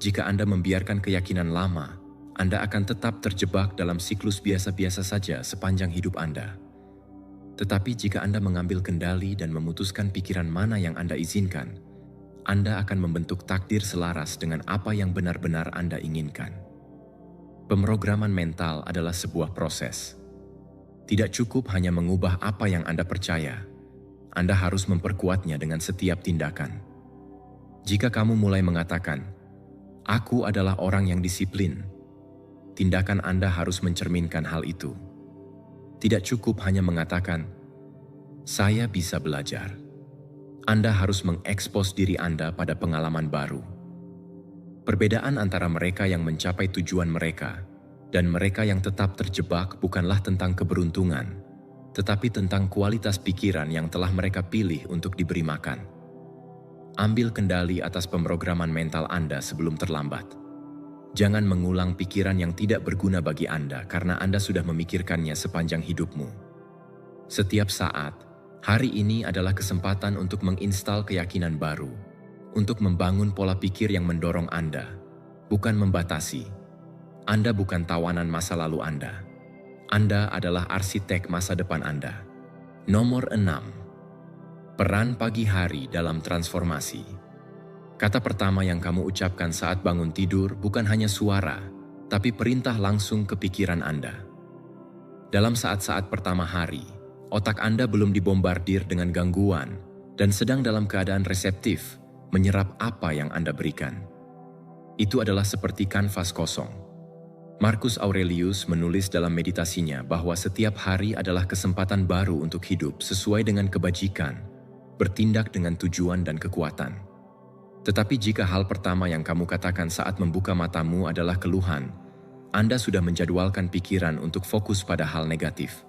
Jika Anda membiarkan keyakinan lama, Anda akan tetap terjebak dalam siklus biasa-biasa saja sepanjang hidup Anda. Tetapi jika Anda mengambil kendali dan memutuskan pikiran mana yang Anda izinkan, Anda akan membentuk takdir selaras dengan apa yang benar-benar Anda inginkan. Pemrograman mental adalah sebuah proses. Tidak cukup hanya mengubah apa yang Anda percaya. Anda harus memperkuatnya dengan setiap tindakan. Jika kamu mulai mengatakan, "Aku adalah orang yang disiplin," tindakan Anda harus mencerminkan hal itu. Tidak cukup hanya mengatakan, "Saya bisa belajar." Anda harus mengekspos diri Anda pada pengalaman baru. Perbedaan antara mereka yang mencapai tujuan mereka dan mereka yang tetap terjebak bukanlah tentang keberuntungan, tetapi tentang kualitas pikiran yang telah mereka pilih untuk diberi makan. Ambil kendali atas pemrograman mental Anda sebelum terlambat. Jangan mengulang pikiran yang tidak berguna bagi Anda karena Anda sudah memikirkannya sepanjang hidupmu. Setiap saat, hari ini adalah kesempatan untuk menginstal keyakinan baru, untuk membangun pola pikir yang mendorong Anda, bukan membatasi. Anda bukan tawanan masa lalu Anda. Anda adalah arsitek masa depan Anda. Nomor 6. Peran pagi hari dalam transformasi. Kata pertama yang kamu ucapkan saat bangun tidur bukan hanya suara, tapi perintah langsung ke pikiran Anda. Dalam saat-saat pertama hari, otak Anda belum dibombardir dengan gangguan dan sedang dalam keadaan reseptif, menyerap apa yang Anda berikan. Itu adalah seperti kanvas kosong. Marcus Aurelius menulis dalam meditasinya bahwa setiap hari adalah kesempatan baru untuk hidup sesuai dengan kebajikan, bertindak dengan tujuan dan kekuatan. Tetapi jika hal pertama yang kamu katakan saat membuka matamu adalah keluhan, Anda sudah menjadwalkan pikiran untuk fokus pada hal negatif.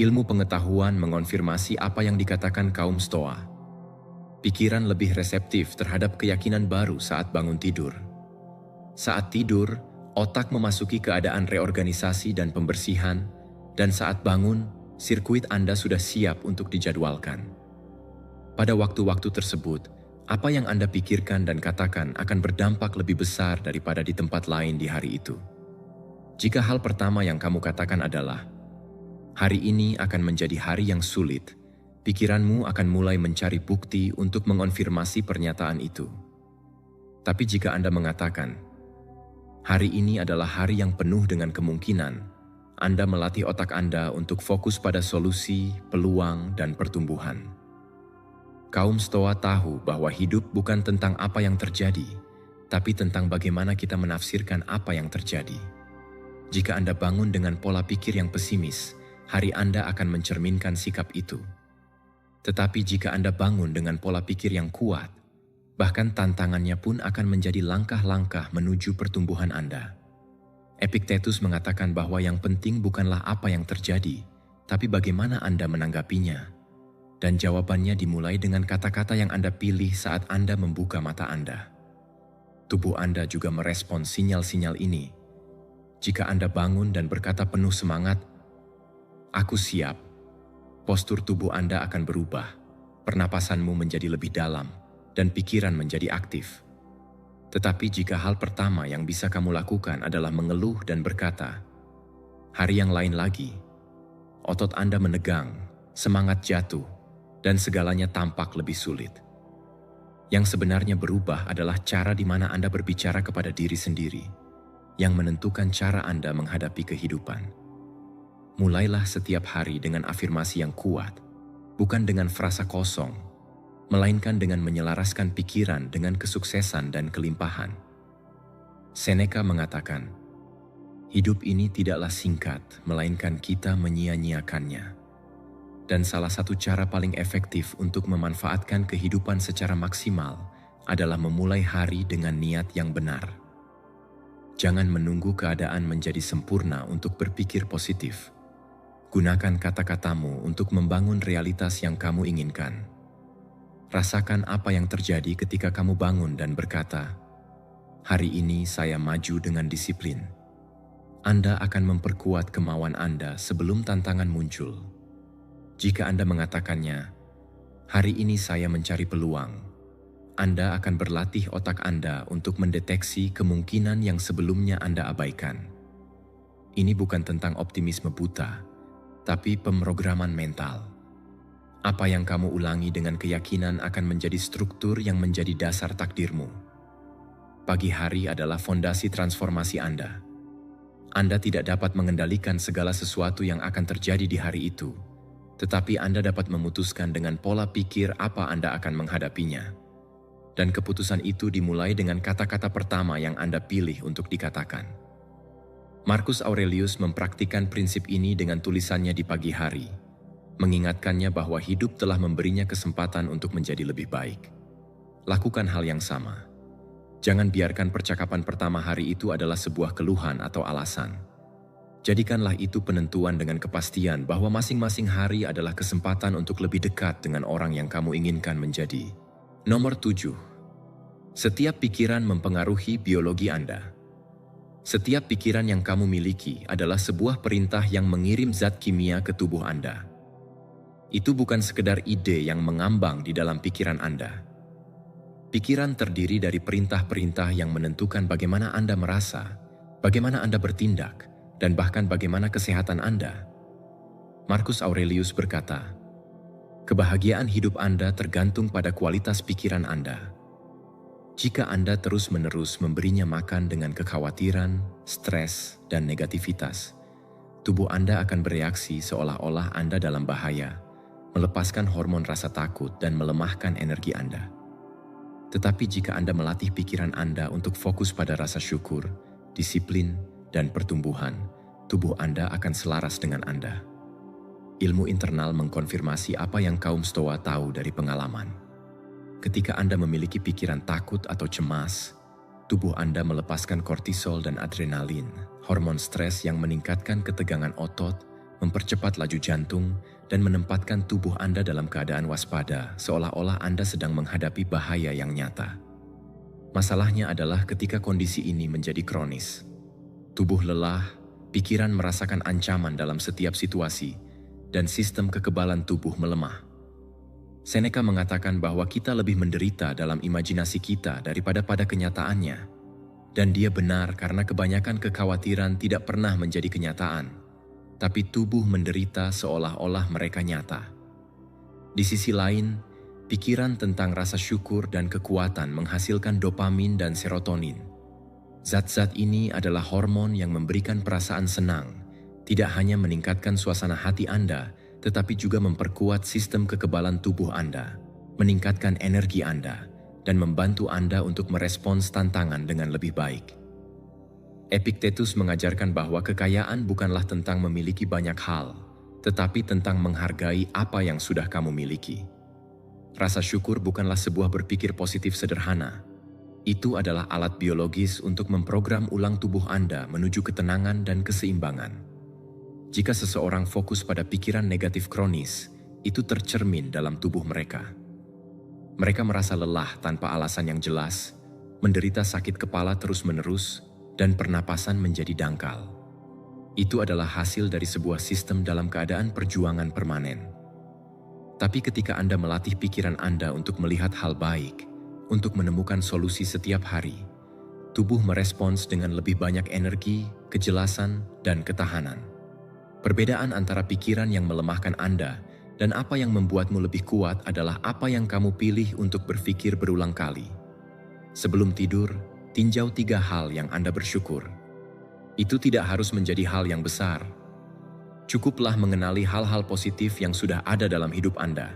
Ilmu pengetahuan mengonfirmasi apa yang dikatakan kaum Stoa. Pikiran lebih reseptif terhadap keyakinan baru saat bangun tidur. Saat tidur, otak memasuki keadaan reorganisasi dan pembersihan, dan saat bangun, sirkuit Anda sudah siap untuk dijadwalkan. Pada waktu-waktu tersebut, Apa yang Anda pikirkan dan katakan akan berdampak lebih besar daripada di tempat lain di hari itu. Jika hal pertama yang kamu katakan adalah, "Hari ini akan menjadi hari yang sulit," pikiranmu akan mulai mencari bukti untuk mengonfirmasi pernyataan itu. Tapi jika Anda mengatakan, "Hari ini adalah hari yang penuh dengan kemungkinan," Anda melatih otak Anda untuk fokus pada solusi, peluang, dan pertumbuhan. Kaum Stoa tahu bahwa hidup bukan tentang apa yang terjadi, tapi tentang bagaimana kita menafsirkan apa yang terjadi. Jika Anda bangun dengan pola pikir yang pesimis, hari Anda akan mencerminkan sikap itu. Tetapi jika Anda bangun dengan pola pikir yang kuat, bahkan tantangannya pun akan menjadi langkah-langkah menuju pertumbuhan Anda. Epictetus mengatakan bahwa yang penting bukanlah apa yang terjadi, tapi bagaimana Anda menanggapinya. Dan jawabannya dimulai dengan kata-kata yang Anda pilih saat Anda membuka mata Anda. Tubuh Anda juga merespons sinyal-sinyal ini. Jika Anda bangun dan berkata penuh semangat, "Aku siap," postur tubuh Anda akan berubah, pernapasanmu menjadi lebih dalam, dan pikiran menjadi aktif. Tetapi jika hal pertama yang bisa kamu lakukan adalah mengeluh dan berkata, "Hari yang lain lagi," otot Anda menegang, semangat jatuh, dan segalanya tampak lebih sulit. Yang sebenarnya berubah adalah cara di mana Anda berbicara kepada diri sendiri, yang menentukan cara Anda menghadapi kehidupan. Mulailah setiap hari dengan afirmasi yang kuat, bukan dengan frasa kosong, melainkan dengan menyelaraskan pikiran dengan kesuksesan dan kelimpahan. Seneca mengatakan, "Hidup ini tidaklah singkat, melainkan kita menyia-nyiakannya." Dan salah satu cara paling efektif untuk memanfaatkan kehidupan secara maksimal adalah memulai hari dengan niat yang benar. Jangan menunggu keadaan menjadi sempurna untuk berpikir positif. Gunakan kata-katamu untuk membangun realitas yang kamu inginkan. Rasakan apa yang terjadi ketika kamu bangun dan berkata, "Hari ini saya maju dengan disiplin." Anda akan memperkuat kemauan Anda sebelum tantangan muncul. Jika Anda mengatakannya, "Hari ini saya mencari peluang," Anda akan berlatih otak Anda untuk mendeteksi kemungkinan yang sebelumnya Anda abaikan. Ini bukan tentang optimisme buta, tapi pemrograman mental. Apa yang kamu ulangi dengan keyakinan akan menjadi struktur yang menjadi dasar takdirmu. Pagi hari adalah fondasi transformasi Anda. Anda tidak dapat mengendalikan segala sesuatu yang akan terjadi di hari itu, tetapi Anda dapat memutuskan dengan pola pikir apa Anda akan menghadapinya. Dan keputusan itu dimulai dengan kata-kata pertama yang Anda pilih untuk dikatakan. Marcus Aurelius mempraktikkan prinsip ini dengan tulisannya di pagi hari, mengingatkannya bahwa hidup telah memberinya kesempatan untuk menjadi lebih baik. Lakukan hal yang sama. Jangan biarkan percakapan pertama hari itu adalah sebuah keluhan atau alasan. Jadikanlah itu penentuan dengan kepastian bahwa masing-masing hari adalah kesempatan untuk lebih dekat dengan orang yang kamu inginkan menjadi. Nomor 7. Setiap pikiran mempengaruhi biologi Anda. Setiap pikiran yang kamu miliki adalah sebuah perintah yang mengirim zat kimia ke tubuh Anda. Itu bukan sekedar ide yang mengambang di dalam pikiran Anda. Pikiran terdiri dari perintah-perintah yang menentukan bagaimana Anda merasa, bagaimana Anda bertindak, dan bahkan bagaimana kesehatan Anda. Marcus Aurelius berkata, "Kebahagiaan hidup Anda tergantung pada kualitas pikiran Anda." Jika Anda terus-menerus memberinya makan dengan kekhawatiran, stres, dan negativitas, tubuh Anda akan bereaksi seolah-olah Anda dalam bahaya, melepaskan hormon rasa takut dan melemahkan energi Anda. Tetapi jika Anda melatih pikiran Anda untuk fokus pada rasa syukur, disiplin, dan pertumbuhan, tubuh Anda akan selaras dengan Anda. Ilmu internal mengkonfirmasi apa yang kaum Stoa tahu dari pengalaman. Ketika Anda memiliki pikiran takut atau cemas, tubuh Anda melepaskan kortisol dan adrenalin, hormon stres yang meningkatkan ketegangan otot, mempercepat laju jantung, dan menempatkan tubuh Anda dalam keadaan waspada, seolah-olah Anda sedang menghadapi bahaya yang nyata. Masalahnya adalah ketika kondisi ini menjadi kronis. Tubuh lelah, pikiran merasakan ancaman dalam setiap situasi, dan sistem kekebalan tubuh melemah. Seneca mengatakan bahwa kita lebih menderita dalam imajinasi kita daripada pada kenyataannya. Dan dia benar karena kebanyakan kekhawatiran tidak pernah menjadi kenyataan, tapi tubuh menderita seolah-olah mereka nyata. Di sisi lain, pikiran tentang rasa syukur dan kekuatan menghasilkan dopamin dan serotonin. Zat-zat ini adalah hormon yang memberikan perasaan senang, tidak hanya meningkatkan suasana hati Anda, tetapi juga memperkuat sistem kekebalan tubuh Anda, meningkatkan energi Anda, dan membantu Anda untuk merespons tantangan dengan lebih baik. Epictetus mengajarkan bahwa kekayaan bukanlah tentang memiliki banyak hal, tetapi tentang menghargai apa yang sudah kamu miliki. Rasa syukur bukanlah sebuah berpikir positif sederhana. Itu adalah alat biologis untuk memprogram ulang tubuh Anda menuju ketenangan dan keseimbangan. Jika seseorang fokus pada pikiran negatif kronis, itu tercermin dalam tubuh mereka. Mereka merasa lelah tanpa alasan yang jelas, menderita sakit kepala terus-menerus, dan pernapasan menjadi dangkal. Itu adalah hasil dari sebuah sistem dalam keadaan perjuangan permanen. Tapi ketika Anda melatih pikiran Anda untuk melihat hal baik, untuk menemukan solusi setiap hari, tubuh merespons dengan lebih banyak energi, kejelasan, dan ketahanan. Perbedaan antara pikiran yang melemahkan Anda dan apa yang membuatmu lebih kuat adalah apa yang kamu pilih untuk berpikir berulang kali. Sebelum tidur, tinjau 3 hal yang Anda bersyukur. Itu tidak harus menjadi hal yang besar. Cukuplah mengenali hal-hal positif yang sudah ada dalam hidup Anda.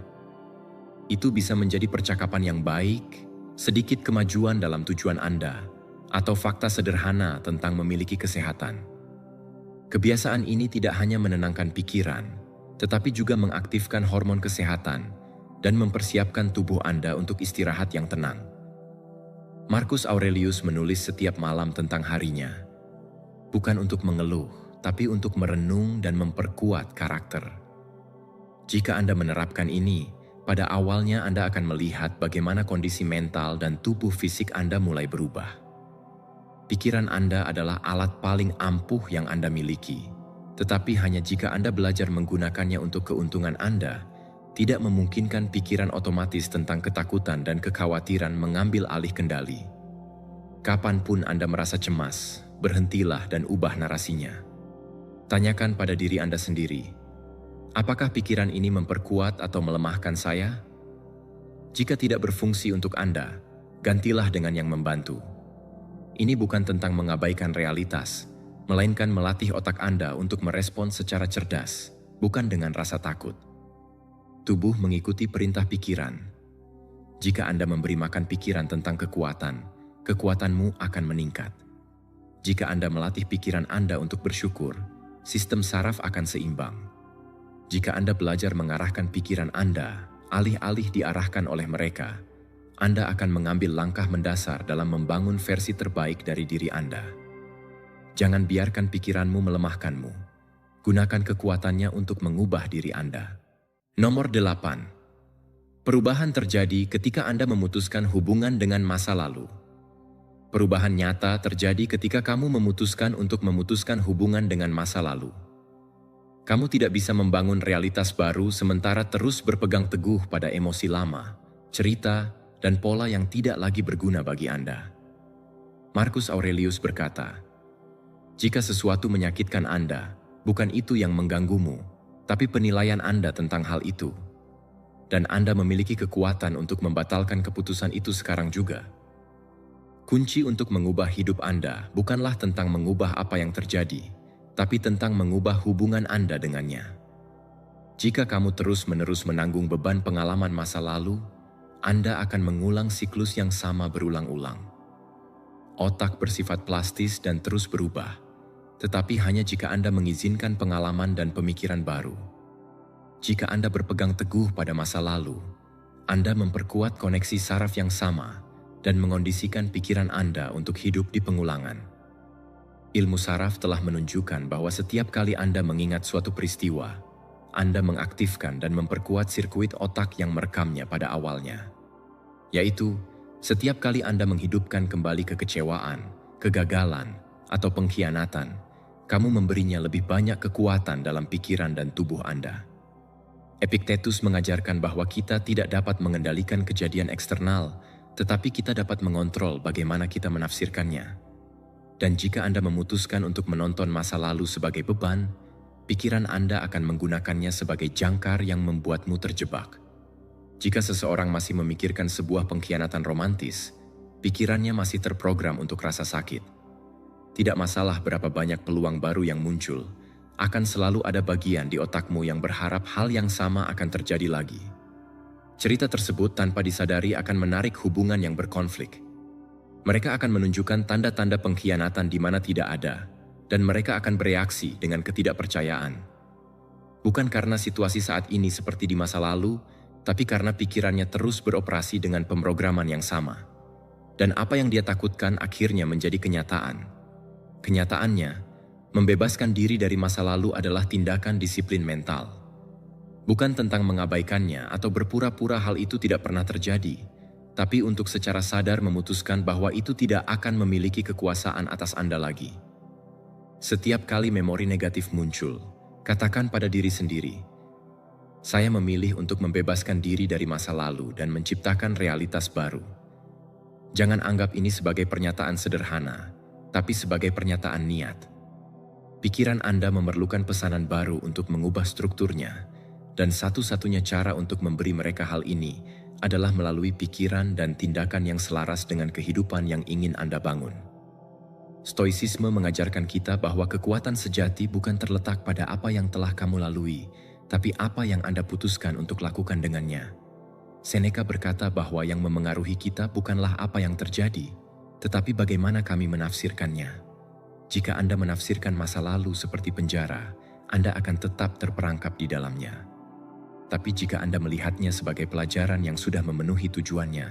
Itu bisa menjadi percakapan yang baik, sedikit kemajuan dalam tujuan Anda, atau fakta sederhana tentang memiliki kesehatan. Kebiasaan ini tidak hanya menenangkan pikiran, tetapi juga mengaktifkan hormon kesehatan dan mempersiapkan tubuh Anda untuk istirahat yang tenang. Marcus Aurelius menulis setiap malam tentang harinya, bukan untuk mengeluh, tapi untuk merenung dan memperkuat karakter. Jika Anda menerapkan ini, pada awalnya Anda akan melihat bagaimana kondisi mental dan tubuh fisik Anda mulai berubah. Pikiran Anda adalah alat paling ampuh yang Anda miliki, tetapi hanya jika Anda belajar menggunakannya untuk keuntungan Anda, tidak memungkinkan pikiran otomatis tentang ketakutan dan kekhawatiran mengambil alih kendali. Kapanpun Anda merasa cemas, berhentilah dan ubah narasinya. Tanyakan pada diri Anda sendiri, apakah pikiran ini memperkuat atau melemahkan saya? Jika tidak berfungsi untuk Anda, gantilah dengan yang membantu. Ini bukan tentang mengabaikan realitas, melainkan melatih otak Anda untuk merespons secara cerdas, bukan dengan rasa takut. Tubuh mengikuti perintah pikiran. Jika Anda memberi makan pikiran tentang kekuatan, kekuatanmu akan meningkat. Jika Anda melatih pikiran Anda untuk bersyukur, sistem saraf akan seimbang. Jika Anda belajar mengarahkan pikiran Anda, alih-alih diarahkan oleh mereka, Anda akan mengambil langkah mendasar dalam membangun versi terbaik dari diri Anda. Jangan biarkan pikiranmu melemahkanmu. Gunakan kekuatannya untuk mengubah diri Anda. Nomor 8. Perubahan terjadi ketika Anda memutuskan hubungan dengan masa lalu. Perubahan nyata terjadi ketika kamu memutuskan untuk memutuskan hubungan dengan masa lalu. Kamu tidak bisa membangun realitas baru sementara terus berpegang teguh pada emosi lama, cerita, dan pola yang tidak lagi berguna bagi Anda. Marcus Aurelius berkata, jika sesuatu menyakitkan Anda, bukan itu yang mengganggumu, tapi penilaian Anda tentang hal itu. Dan Anda memiliki kekuatan untuk membatalkan keputusan itu sekarang juga. Kunci untuk mengubah hidup Anda bukanlah tentang mengubah apa yang terjadi, tapi tentang mengubah hubungan Anda dengannya. Jika kamu terus-menerus menanggung beban pengalaman masa lalu, Anda akan mengulang siklus yang sama berulang-ulang. Otak bersifat plastis dan terus berubah, tetapi hanya jika Anda mengizinkan pengalaman dan pemikiran baru. Jika Anda berpegang teguh pada masa lalu, Anda memperkuat koneksi saraf yang sama dan mengondisikan pikiran Anda untuk hidup di pengulangan. Ilmu saraf telah menunjukkan bahwa setiap kali Anda mengingat suatu peristiwa, Anda mengaktifkan dan memperkuat sirkuit otak yang merekamnya pada awalnya. Yaitu, setiap kali Anda menghidupkan kembali kekecewaan, kegagalan, atau pengkhianatan, kamu memberinya lebih banyak kekuatan dalam pikiran dan tubuh Anda. Epictetus mengajarkan bahwa kita tidak dapat mengendalikan kejadian eksternal, tetapi kita dapat mengontrol bagaimana kita menafsirkannya. Dan jika Anda memutuskan untuk menonton masa lalu sebagai beban, pikiran Anda akan menggunakannya sebagai jangkar yang membuatmu terjebak. Jika seseorang masih memikirkan sebuah pengkhianatan romantis, pikirannya masih terprogram untuk rasa sakit. Tidak masalah berapa banyak peluang baru yang muncul, akan selalu ada bagian di otakmu yang berharap hal yang sama akan terjadi lagi. Cerita tersebut tanpa disadari akan menarik hubungan yang berkonflik. Mereka akan menunjukkan tanda-tanda pengkhianatan di mana tidak ada, dan mereka akan bereaksi dengan ketidakpercayaan. Bukan karena situasi saat ini seperti di masa lalu, tapi karena pikirannya terus beroperasi dengan pemrograman yang sama. Dan apa yang dia takutkan akhirnya menjadi kenyataan. Kenyataannya, membebaskan diri dari masa lalu adalah tindakan disiplin mental. Bukan tentang mengabaikannya atau berpura-pura hal itu tidak pernah terjadi, tapi untuk secara sadar memutuskan bahwa itu tidak akan memiliki kekuasaan atas Anda lagi. Setiap kali memori negatif muncul, katakan pada diri sendiri, saya memilih untuk membebaskan diri dari masa lalu dan menciptakan realitas baru. Jangan anggap ini sebagai pernyataan sederhana, tapi sebagai pernyataan niat. Pikiran Anda memerlukan pesanan baru untuk mengubah strukturnya, dan satu-satunya cara untuk memberi mereka hal ini adalah melalui pikiran dan tindakan yang selaras dengan kehidupan yang ingin Anda bangun. Stoicisme mengajarkan kita bahwa kekuatan sejati bukan terletak pada apa yang telah kamu lalui, tapi apa yang Anda putuskan untuk lakukan dengannya. Seneca berkata bahwa yang memengaruhi kita bukanlah apa yang terjadi, tetapi bagaimana kami menafsirkannya. Jika Anda menafsirkan masa lalu seperti penjara, Anda akan tetap terperangkap di dalamnya. Tapi jika Anda melihatnya sebagai pelajaran yang sudah memenuhi tujuannya,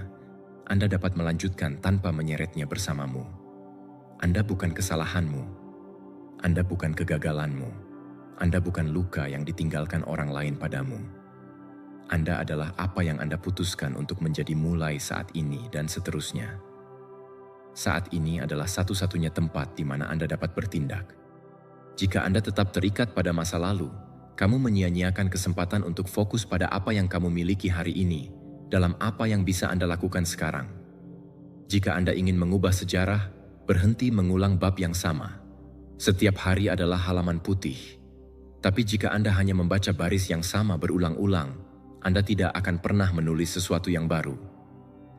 Anda dapat melanjutkan tanpa menyeretnya bersamamu. Anda bukan kesalahanmu. Anda bukan kegagalanmu. Anda bukan luka yang ditinggalkan orang lain padamu. Anda adalah apa yang Anda putuskan untuk menjadi mulai saat ini dan seterusnya. Saat ini adalah satu-satunya tempat di mana Anda dapat bertindak. Jika Anda tetap terikat pada masa lalu, kamu menyia-nyiakan kesempatan untuk fokus pada apa yang kamu miliki hari ini, dalam apa yang bisa Anda lakukan sekarang. Jika Anda ingin mengubah sejarah, berhenti mengulang bab yang sama. Setiap hari adalah halaman putih. Tapi jika Anda hanya membaca baris yang sama berulang-ulang, Anda tidak akan pernah menulis sesuatu yang baru.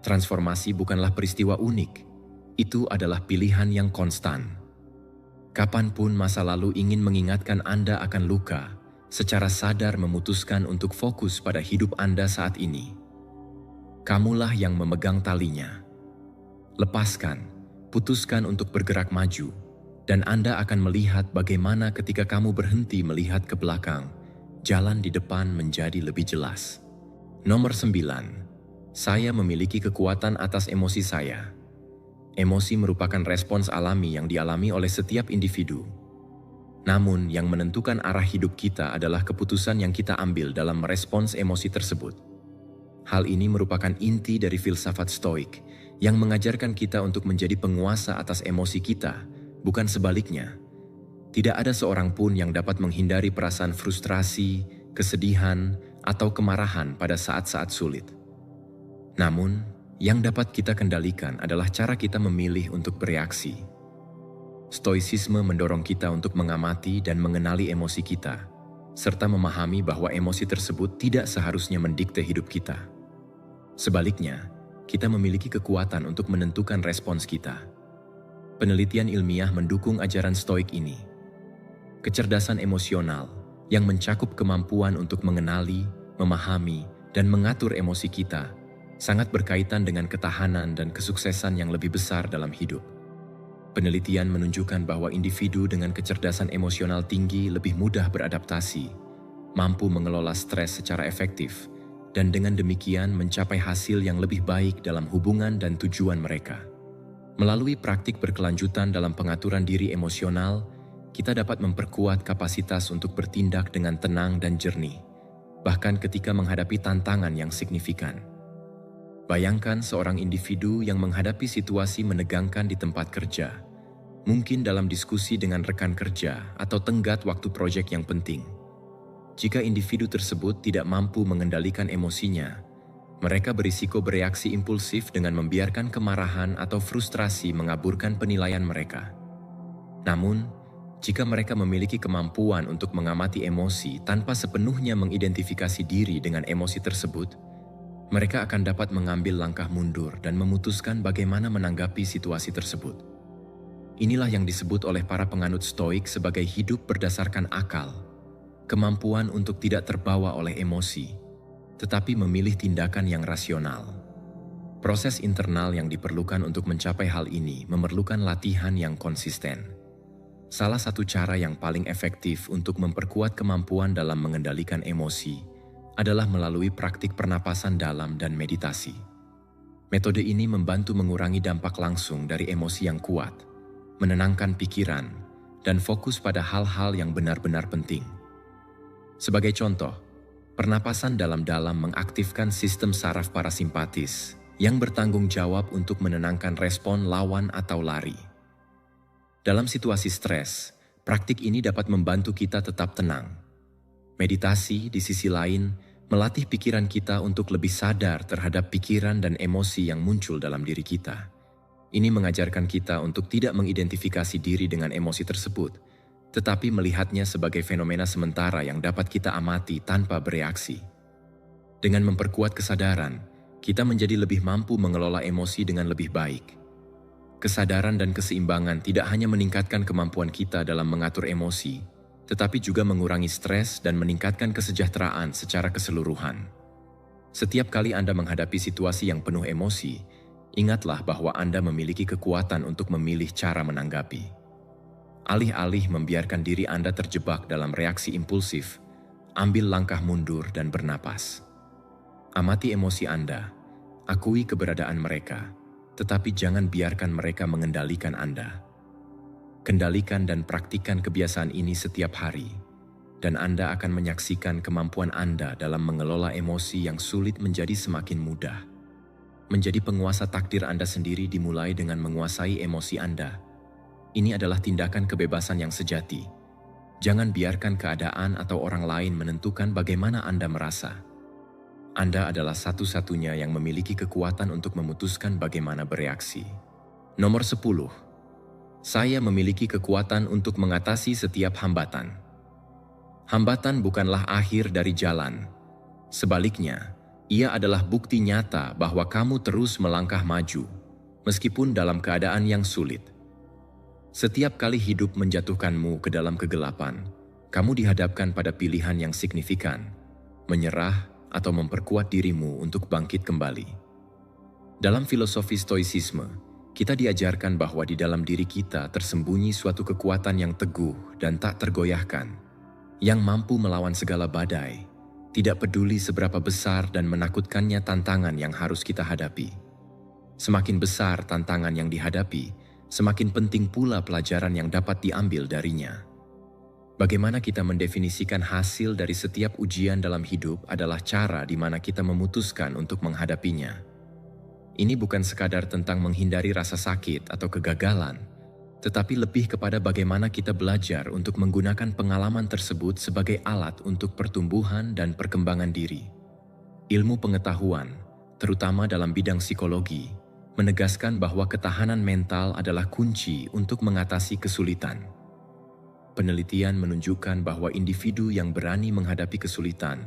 Transformasi bukanlah peristiwa unik. Itu adalah pilihan yang konstan. Kapanpun masa lalu ingin mengingatkan Anda akan luka, secara sadar memutuskan untuk fokus pada hidup Anda saat ini. Kamulah yang memegang talinya. Lepaskan, putuskan untuk bergerak maju, dan Anda akan melihat bagaimana ketika kamu berhenti melihat ke belakang, jalan di depan menjadi lebih jelas. Nomor 9. Saya memiliki kekuatan atas emosi saya. Emosi merupakan respons alami yang dialami oleh setiap individu. Namun, yang menentukan arah hidup kita adalah keputusan yang kita ambil dalam merespons emosi tersebut. Hal ini merupakan inti dari filsafat Stoik, yang mengajarkan kita untuk menjadi penguasa atas emosi kita, bukan sebaliknya. Tidak ada seorang pun yang dapat menghindari perasaan frustrasi, kesedihan, atau kemarahan pada saat-saat sulit. Namun, yang dapat kita kendalikan adalah cara kita memilih untuk bereaksi. Stoicisme mendorong kita untuk mengamati dan mengenali emosi kita, serta memahami bahwa emosi tersebut tidak seharusnya mendikte hidup kita. Sebaliknya, kita memiliki kekuatan untuk menentukan respons kita. Penelitian ilmiah mendukung ajaran Stoik ini. Kecerdasan emosional yang mencakup kemampuan untuk mengenali, memahami, dan mengatur emosi kita sangat berkaitan dengan ketahanan dan kesuksesan yang lebih besar dalam hidup. Penelitian menunjukkan bahwa individu dengan kecerdasan emosional tinggi lebih mudah beradaptasi, mampu mengelola stres secara efektif, dan dengan demikian mencapai hasil yang lebih baik dalam hubungan dan tujuan mereka. Melalui praktik berkelanjutan dalam pengaturan diri emosional, kita dapat memperkuat kapasitas untuk bertindak dengan tenang dan jernih, bahkan ketika menghadapi tantangan yang signifikan. Bayangkan seorang individu yang menghadapi situasi menegangkan di tempat kerja, mungkin dalam diskusi dengan rekan kerja atau tenggat waktu proyek yang penting. Jika individu tersebut tidak mampu mengendalikan emosinya, mereka berisiko bereaksi impulsif dengan membiarkan kemarahan atau frustrasi mengaburkan penilaian mereka. Namun, jika mereka memiliki kemampuan untuk mengamati emosi tanpa sepenuhnya mengidentifikasi diri dengan emosi tersebut, mereka akan dapat mengambil langkah mundur dan memutuskan bagaimana menanggapi situasi tersebut. Inilah yang disebut oleh para penganut Stoik sebagai hidup berdasarkan akal, kemampuan untuk tidak terbawa oleh emosi, tetapi memilih tindakan yang rasional. Proses internal yang diperlukan untuk mencapai hal ini memerlukan latihan yang konsisten. Salah satu cara yang paling efektif untuk memperkuat kemampuan dalam mengendalikan emosi adalah melalui praktik pernapasan dalam dan meditasi. Metode ini membantu mengurangi dampak langsung dari emosi yang kuat, menenangkan pikiran, dan fokus pada hal-hal yang benar-benar penting. Sebagai contoh, pernapasan dalam-dalam mengaktifkan sistem saraf parasimpatis yang bertanggung jawab untuk menenangkan respon lawan atau lari. Dalam situasi stres, praktik ini dapat membantu kita tetap tenang. Meditasi, di sisi lain, melatih pikiran kita untuk lebih sadar terhadap pikiran dan emosi yang muncul dalam diri kita. Ini mengajarkan kita untuk tidak mengidentifikasi diri dengan emosi tersebut, tetapi melihatnya sebagai fenomena sementara yang dapat kita amati tanpa bereaksi. Dengan memperkuat kesadaran, kita menjadi lebih mampu mengelola emosi dengan lebih baik. Kesadaran dan keseimbangan tidak hanya meningkatkan kemampuan kita dalam mengatur emosi, tetapi juga mengurangi stres dan meningkatkan kesejahteraan secara keseluruhan. Setiap kali Anda menghadapi situasi yang penuh emosi, ingatlah bahwa Anda memiliki kekuatan untuk memilih cara menanggapi. Alih-alih membiarkan diri Anda terjebak dalam reaksi impulsif, ambil langkah mundur dan bernapas. Amati emosi Anda, akui keberadaan mereka, tetapi jangan biarkan mereka mengendalikan Anda. Kendalikan dan praktikkan kebiasaan ini setiap hari, dan Anda akan menyaksikan kemampuan Anda dalam mengelola emosi yang sulit menjadi semakin mudah. Menjadi penguasa takdir Anda sendiri dimulai dengan menguasai emosi Anda. Ini adalah tindakan kebebasan yang sejati. Jangan biarkan keadaan atau orang lain menentukan bagaimana Anda merasa. Anda adalah satu-satunya yang memiliki kekuatan untuk memutuskan bagaimana bereaksi. Nomor 10. Saya memiliki kekuatan untuk mengatasi setiap hambatan. Hambatan bukanlah akhir dari jalan. Sebaliknya, ia adalah bukti nyata bahwa kamu terus melangkah maju, meskipun dalam keadaan yang sulit. Setiap kali hidup menjatuhkanmu ke dalam kegelapan, kamu dihadapkan pada pilihan yang signifikan, menyerah atau memperkuat dirimu untuk bangkit kembali. Dalam filosofi Stoicisme, kita diajarkan bahwa di dalam diri kita tersembunyi suatu kekuatan yang teguh dan tak tergoyahkan, yang mampu melawan segala badai, tidak peduli seberapa besar dan menakutkannya tantangan yang harus kita hadapi. Semakin besar tantangan yang dihadapi, semakin penting pula pelajaran yang dapat diambil darinya. Bagaimana kita mendefinisikan hasil dari setiap ujian dalam hidup adalah cara di mana kita memutuskan untuk menghadapinya. Ini bukan sekadar tentang menghindari rasa sakit atau kegagalan, tetapi lebih kepada bagaimana kita belajar untuk menggunakan pengalaman tersebut sebagai alat untuk pertumbuhan dan perkembangan diri. Ilmu pengetahuan, terutama dalam bidang psikologi, menegaskan bahwa ketahanan mental adalah kunci untuk mengatasi kesulitan. Penelitian menunjukkan bahwa individu yang berani menghadapi kesulitan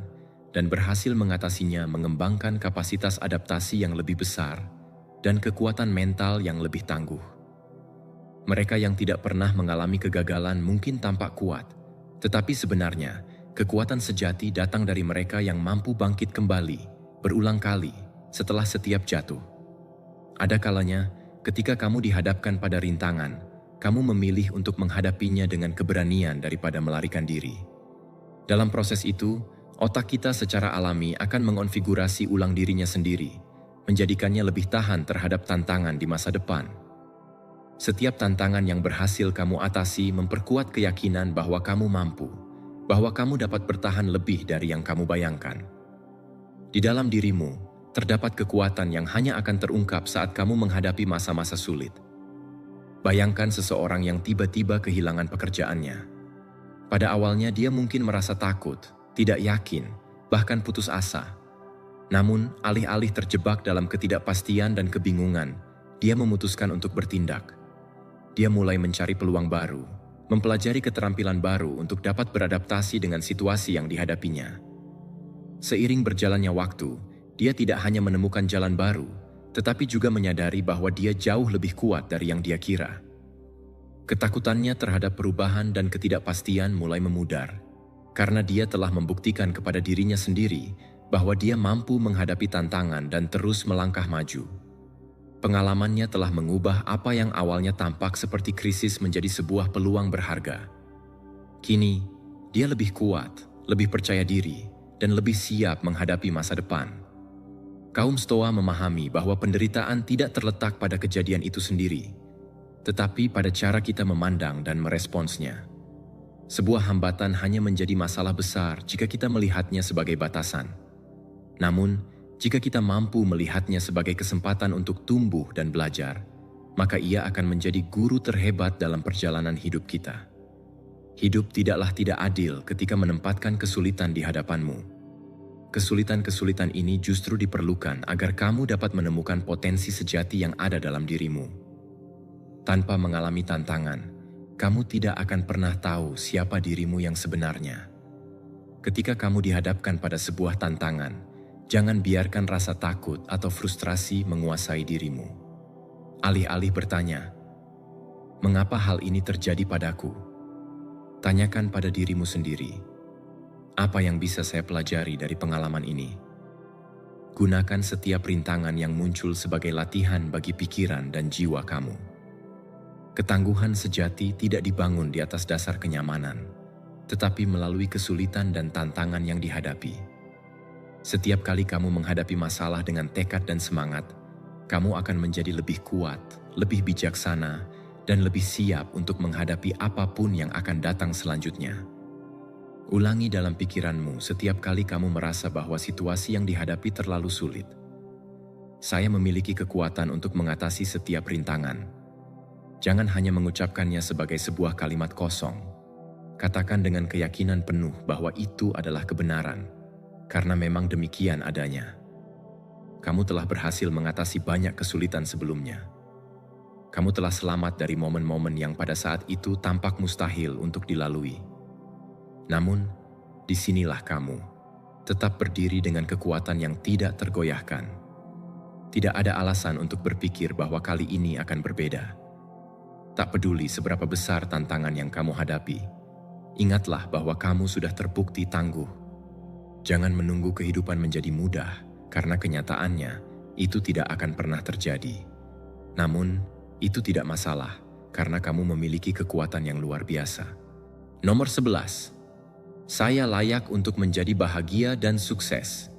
dan berhasil mengatasinya mengembangkan kapasitas adaptasi yang lebih besar dan kekuatan mental yang lebih tangguh. Mereka yang tidak pernah mengalami kegagalan mungkin tampak kuat, tetapi sebenarnya kekuatan sejati datang dari mereka yang mampu bangkit kembali, berulang kali, setelah setiap jatuh. Ada kalanya, ketika kamu dihadapkan pada rintangan, kamu memilih untuk menghadapinya dengan keberanian daripada melarikan diri. Dalam proses itu, otak kita secara alami akan mengonfigurasi ulang dirinya sendiri, menjadikannya lebih tahan terhadap tantangan di masa depan. Setiap tantangan yang berhasil kamu atasi memperkuat keyakinan bahwa kamu mampu, bahwa kamu dapat bertahan lebih dari yang kamu bayangkan. Di dalam dirimu, terdapat kekuatan yang hanya akan terungkap saat kamu menghadapi masa-masa sulit. Bayangkan seseorang yang tiba-tiba kehilangan pekerjaannya. Pada awalnya dia mungkin merasa takut, tidak yakin, bahkan putus asa. Namun, alih-alih terjebak dalam ketidakpastian dan kebingungan, dia memutuskan untuk bertindak. Dia mulai mencari peluang baru, mempelajari keterampilan baru untuk dapat beradaptasi dengan situasi yang dihadapinya. Seiring berjalannya waktu, dia tidak hanya menemukan jalan baru, tetapi juga menyadari bahwa dia jauh lebih kuat dari yang dia kira. Ketakutannya terhadap perubahan dan ketidakpastian mulai memudar, karena dia telah membuktikan kepada dirinya sendiri bahwa dia mampu menghadapi tantangan dan terus melangkah maju. Pengalamannya telah mengubah apa yang awalnya tampak seperti krisis menjadi sebuah peluang berharga. Kini, dia lebih kuat, lebih percaya diri, dan lebih siap menghadapi masa depan. Kaum Stoa memahami bahwa penderitaan tidak terletak pada kejadian itu sendiri, tetapi pada cara kita memandang dan meresponsnya. Sebuah hambatan hanya menjadi masalah besar jika kita melihatnya sebagai batasan. Namun, jika kita mampu melihatnya sebagai kesempatan untuk tumbuh dan belajar, maka ia akan menjadi guru terhebat dalam perjalanan hidup kita. Hidup tidaklah tidak adil ketika menempatkan kesulitan di hadapanmu. Kesulitan-kesulitan ini justru diperlukan agar kamu dapat menemukan potensi sejati yang ada dalam dirimu. Tanpa mengalami tantangan, kamu tidak akan pernah tahu siapa dirimu yang sebenarnya. Ketika kamu dihadapkan pada sebuah tantangan, jangan biarkan rasa takut atau frustrasi menguasai dirimu. Alih-alih bertanya, "Mengapa hal ini terjadi padaku?" Tanyakan pada dirimu sendiri, "Apa yang bisa saya pelajari dari pengalaman ini?" Gunakan setiap rintangan yang muncul sebagai latihan bagi pikiran dan jiwa kamu. Ketangguhan sejati tidak dibangun di atas dasar kenyamanan, tetapi melalui kesulitan dan tantangan yang dihadapi. Setiap kali kamu menghadapi masalah dengan tekad dan semangat, kamu akan menjadi lebih kuat, lebih bijaksana, dan lebih siap untuk menghadapi apapun yang akan datang selanjutnya. Ulangi dalam pikiranmu setiap kali kamu merasa bahwa situasi yang dihadapi terlalu sulit. Saya memiliki kekuatan untuk mengatasi setiap rintangan. Jangan hanya mengucapkannya sebagai sebuah kalimat kosong. Katakan dengan keyakinan penuh bahwa itu adalah kebenaran. Karena memang demikian adanya. Kamu telah berhasil mengatasi banyak kesulitan sebelumnya. Kamu telah selamat dari momen-momen yang pada saat itu tampak mustahil untuk dilalui. Namun, disinilah kamu, tetap berdiri dengan kekuatan yang tidak tergoyahkan. Tidak ada alasan untuk berpikir bahwa kali ini akan berbeda. Tak peduli seberapa besar tantangan yang kamu hadapi, ingatlah bahwa kamu sudah terbukti tangguh. Jangan menunggu kehidupan menjadi mudah, karena kenyataannya itu tidak akan pernah terjadi. Namun, itu tidak masalah, karena kamu memiliki kekuatan yang luar biasa. Nomor 11. Saya layak untuk menjadi bahagia dan sukses.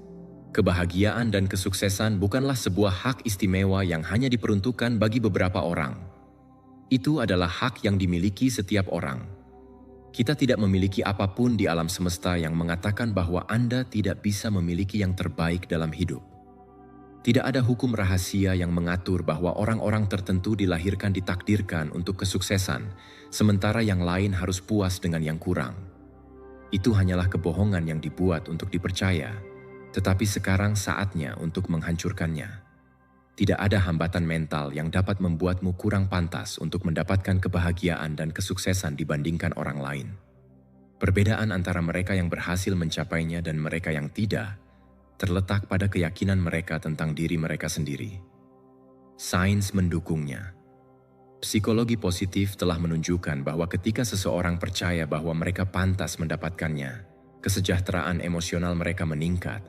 Kebahagiaan dan kesuksesan bukanlah sebuah hak istimewa yang hanya diperuntukkan bagi beberapa orang. Itu adalah hak yang dimiliki setiap orang. Kita tidak memiliki apapun di alam semesta yang mengatakan bahwa Anda tidak bisa memiliki yang terbaik dalam hidup. Tidak ada hukum rahasia yang mengatur bahwa orang-orang tertentu dilahirkan ditakdirkan untuk kesuksesan, sementara yang lain harus puas dengan yang kurang. Itu hanyalah kebohongan yang dibuat untuk dipercaya, tetapi sekarang saatnya untuk menghancurkannya. Tidak ada hambatan mental yang dapat membuatmu kurang pantas untuk mendapatkan kebahagiaan dan kesuksesan dibandingkan orang lain. Perbedaan antara mereka yang berhasil mencapainya dan mereka yang tidak, terletak pada keyakinan mereka tentang diri mereka sendiri. Sains mendukungnya. Psikologi positif telah menunjukkan bahwa ketika seseorang percaya bahwa mereka pantas mendapatkannya, kesejahteraan emosional mereka meningkat,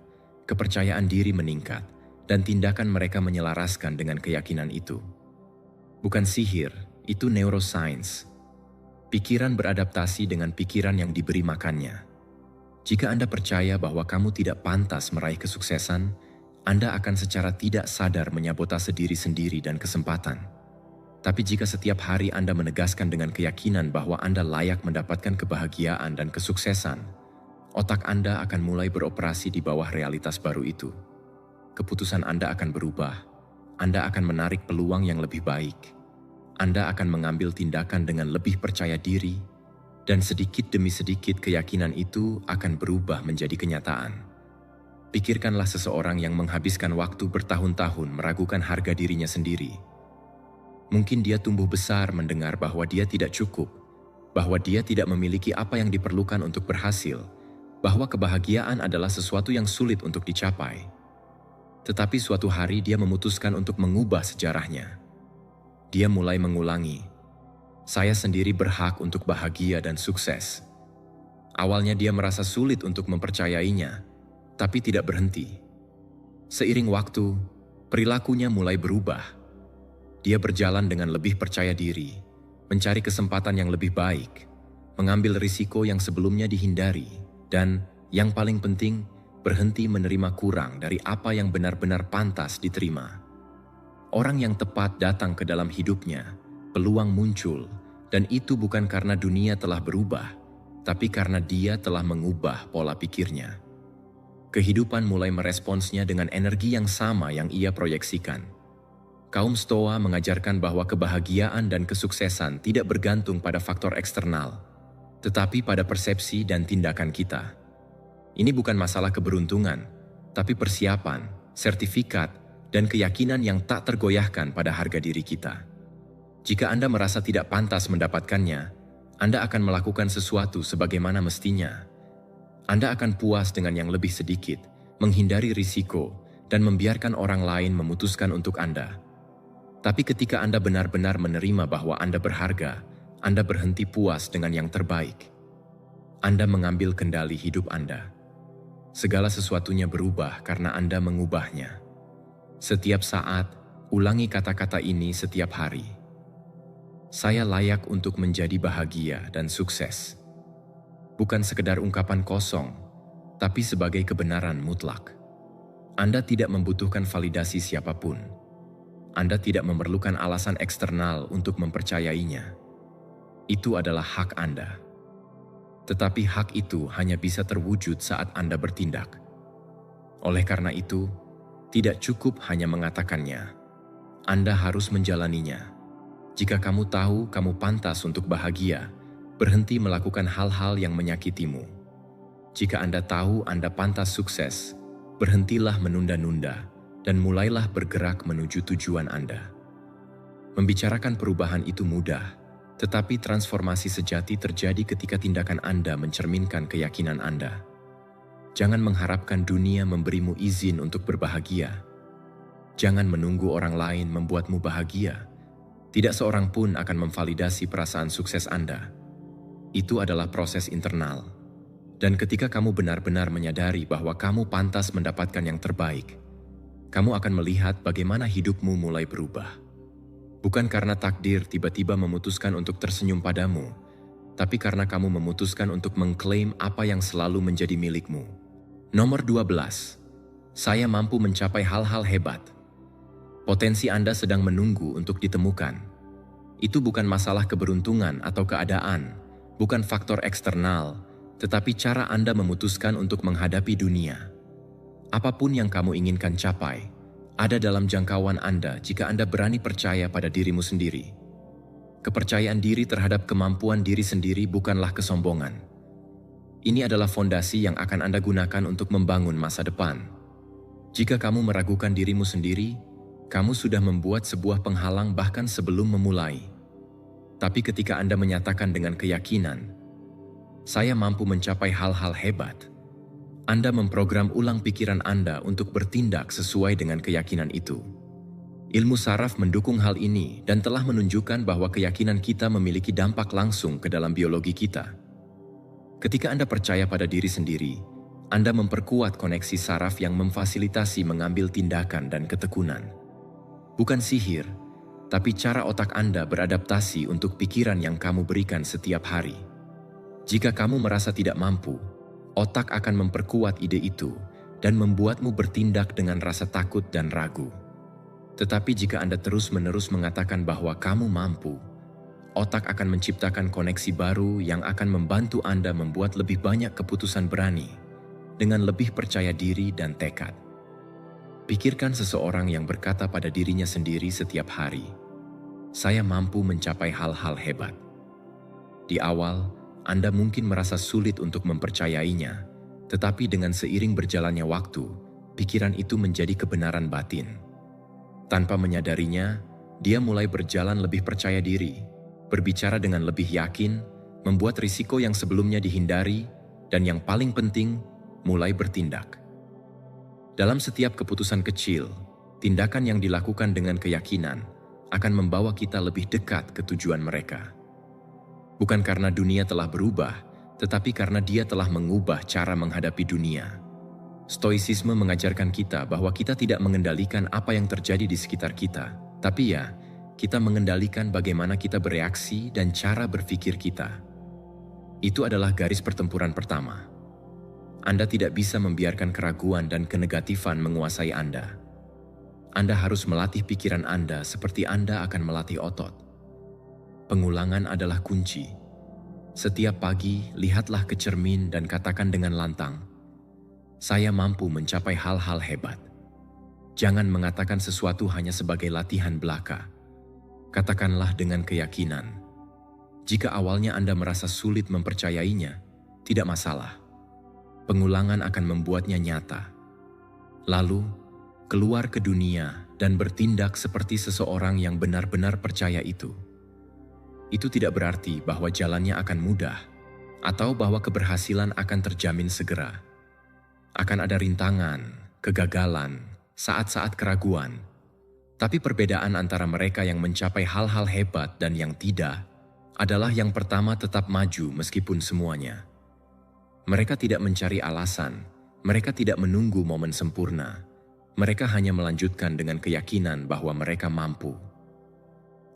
kepercayaan diri meningkat, dan tindakan mereka menyelaraskan dengan keyakinan itu. Bukan sihir, itu neuroscience. Pikiran beradaptasi dengan pikiran yang diberi makannya. Jika Anda percaya bahwa kamu tidak pantas meraih kesuksesan, Anda akan secara tidak sadar menyabotase diri sendiri dan kesempatan. Tapi jika setiap hari Anda menegaskan dengan keyakinan bahwa Anda layak mendapatkan kebahagiaan dan kesuksesan, otak Anda akan mulai beroperasi di bawah realitas baru itu. Keputusan Anda akan berubah. Anda akan menarik peluang yang lebih baik. Anda akan mengambil tindakan dengan lebih percaya diri, Dan sedikit demi sedikit keyakinan itu akan berubah menjadi kenyataan. Pikirkanlah seseorang yang menghabiskan waktu bertahun-tahun meragukan harga dirinya sendiri. Mungkin dia tumbuh besar mendengar bahwa dia tidak cukup, bahwa dia tidak memiliki apa yang diperlukan untuk berhasil, bahwa kebahagiaan adalah sesuatu yang sulit untuk dicapai. Tetapi suatu hari dia memutuskan untuk mengubah sejarahnya. Dia mulai mengulangi, "Saya sendiri berhak untuk bahagia dan sukses." Awalnya dia merasa sulit untuk mempercayainya, tapi tidak berhenti. Seiring waktu, perilakunya mulai berubah. Dia berjalan dengan lebih percaya diri, mencari kesempatan yang lebih baik, mengambil risiko yang sebelumnya dihindari, dan yang paling penting, berhenti menerima kurang dari apa yang benar-benar pantas diterima. Orang yang tepat datang ke dalam hidupnya, peluang muncul, dan itu bukan karena dunia telah berubah, tapi karena dia telah mengubah pola pikirnya. Kehidupan mulai meresponsnya dengan energi yang sama yang ia proyeksikan. Kaum Stoa mengajarkan bahwa kebahagiaan dan kesuksesan tidak bergantung pada faktor eksternal, tetapi pada persepsi dan tindakan kita. Ini bukan masalah keberuntungan, tapi persiapan, sertifikat, dan keyakinan yang tak tergoyahkan pada harga diri kita. Jika Anda merasa tidak pantas mendapatkannya, Anda akan melakukan sesuatu sebagaimana mestinya. Anda akan puas dengan yang lebih sedikit, menghindari risiko, dan membiarkan orang lain memutuskan untuk Anda. Tapi ketika Anda benar-benar menerima bahwa Anda berharga, Anda berhenti puas dengan yang terbaik. Anda mengambil kendali hidup Anda. Segala sesuatunya berubah karena Anda mengubahnya. Setiap saat, ulangi kata-kata ini setiap hari. Saya layak untuk menjadi bahagia dan sukses. Bukan sekedar ungkapan kosong, tapi sebagai kebenaran mutlak. Anda tidak membutuhkan validasi siapapun. Anda tidak memerlukan alasan eksternal untuk mempercayainya. Itu adalah hak Anda. Tetapi hak itu hanya bisa terwujud saat Anda bertindak. Oleh karena itu, tidak cukup hanya mengatakannya. Anda harus menjalaninya. Jika kamu tahu kamu pantas untuk bahagia, berhenti melakukan hal-hal yang menyakitimu. Jika Anda tahu Anda pantas sukses, berhentilah menunda-nunda dan mulailah bergerak menuju tujuan Anda. Membicarakan perubahan itu mudah, tetapi transformasi sejati terjadi ketika tindakan Anda mencerminkan keyakinan Anda. Jangan mengharapkan dunia memberimu izin untuk berbahagia. Jangan menunggu orang lain membuatmu bahagia. Tidak seorang pun akan memvalidasi perasaan sukses Anda. Itu adalah proses internal. Dan ketika kamu benar-benar menyadari bahwa kamu pantas mendapatkan yang terbaik, kamu akan melihat bagaimana hidupmu mulai berubah. Bukan karena takdir tiba-tiba memutuskan untuk tersenyum padamu, tapi karena kamu memutuskan untuk mengklaim apa yang selalu menjadi milikmu. Nomor 12. Saya mampu mencapai hal-hal hebat. Potensi Anda sedang menunggu untuk ditemukan. Itu bukan masalah keberuntungan atau keadaan, bukan faktor eksternal, tetapi cara Anda memutuskan untuk menghadapi dunia. Apapun yang kamu inginkan capai, ada dalam jangkauan Anda jika Anda berani percaya pada dirimu sendiri. Kepercayaan diri terhadap kemampuan diri sendiri bukanlah kesombongan. Ini adalah fondasi yang akan Anda gunakan untuk membangun masa depan. Jika kamu meragukan dirimu sendiri, kamu sudah membuat sebuah penghalang bahkan sebelum memulai. Tapi ketika Anda menyatakan dengan keyakinan, "Saya mampu mencapai hal-hal hebat," Anda memprogram ulang pikiran Anda untuk bertindak sesuai dengan keyakinan itu. Ilmu saraf mendukung hal ini dan telah menunjukkan bahwa keyakinan kita memiliki dampak langsung ke dalam biologi kita. Ketika Anda percaya pada diri sendiri, Anda memperkuat koneksi saraf yang memfasilitasi mengambil tindakan dan ketekunan. Bukan sihir, tapi cara otak Anda beradaptasi untuk pikiran yang kamu berikan setiap hari. Jika kamu merasa tidak mampu, otak akan memperkuat ide itu dan membuatmu bertindak dengan rasa takut dan ragu. Tetapi jika Anda terus-menerus mengatakan bahwa kamu mampu, otak akan menciptakan koneksi baru yang akan membantu Anda membuat lebih banyak keputusan berani, dengan lebih percaya diri dan tekad. Pikirkan seseorang yang berkata pada dirinya sendiri setiap hari, "Saya mampu mencapai hal-hal hebat." Di awal, Anda mungkin merasa sulit untuk mempercayainya, tetapi dengan seiring berjalannya waktu, pikiran itu menjadi kebenaran batin. Tanpa menyadarinya, dia mulai berjalan lebih percaya diri, berbicara dengan lebih yakin, membuat risiko yang sebelumnya dihindari, dan yang paling penting, mulai bertindak. Dalam setiap keputusan kecil, tindakan yang dilakukan dengan keyakinan akan membawa kita lebih dekat ke tujuan mereka. Bukan karena dunia telah berubah, tetapi karena dia telah mengubah cara menghadapi dunia. Stoicisme mengajarkan kita bahwa kita tidak mengendalikan apa yang terjadi di sekitar kita, tapi ya, kita mengendalikan bagaimana kita bereaksi dan cara berpikir kita. Itu adalah garis pertempuran pertama. Anda tidak bisa membiarkan keraguan dan kenegatifan menguasai Anda. Anda harus melatih pikiran Anda seperti Anda akan melatih otot. Pengulangan adalah kunci. Setiap pagi, lihatlah ke cermin dan katakan dengan lantang, "Saya mampu mencapai hal-hal hebat." Jangan mengatakan sesuatu hanya sebagai latihan belaka. Katakanlah dengan keyakinan. Jika awalnya Anda merasa sulit mempercayainya, tidak masalah. Pengulangan akan membuatnya nyata. Lalu, keluar ke dunia dan bertindak seperti seseorang yang benar-benar percaya itu. Itu tidak berarti bahwa jalannya akan mudah, atau bahwa keberhasilan akan terjamin segera. Akan ada rintangan, kegagalan, saat-saat keraguan. Tapi perbedaan antara mereka yang mencapai hal-hal hebat dan yang tidak, adalah yang pertama tetap maju meskipun semuanya. Mereka tidak mencari alasan, mereka tidak menunggu momen sempurna. Mereka hanya melanjutkan dengan keyakinan bahwa mereka mampu.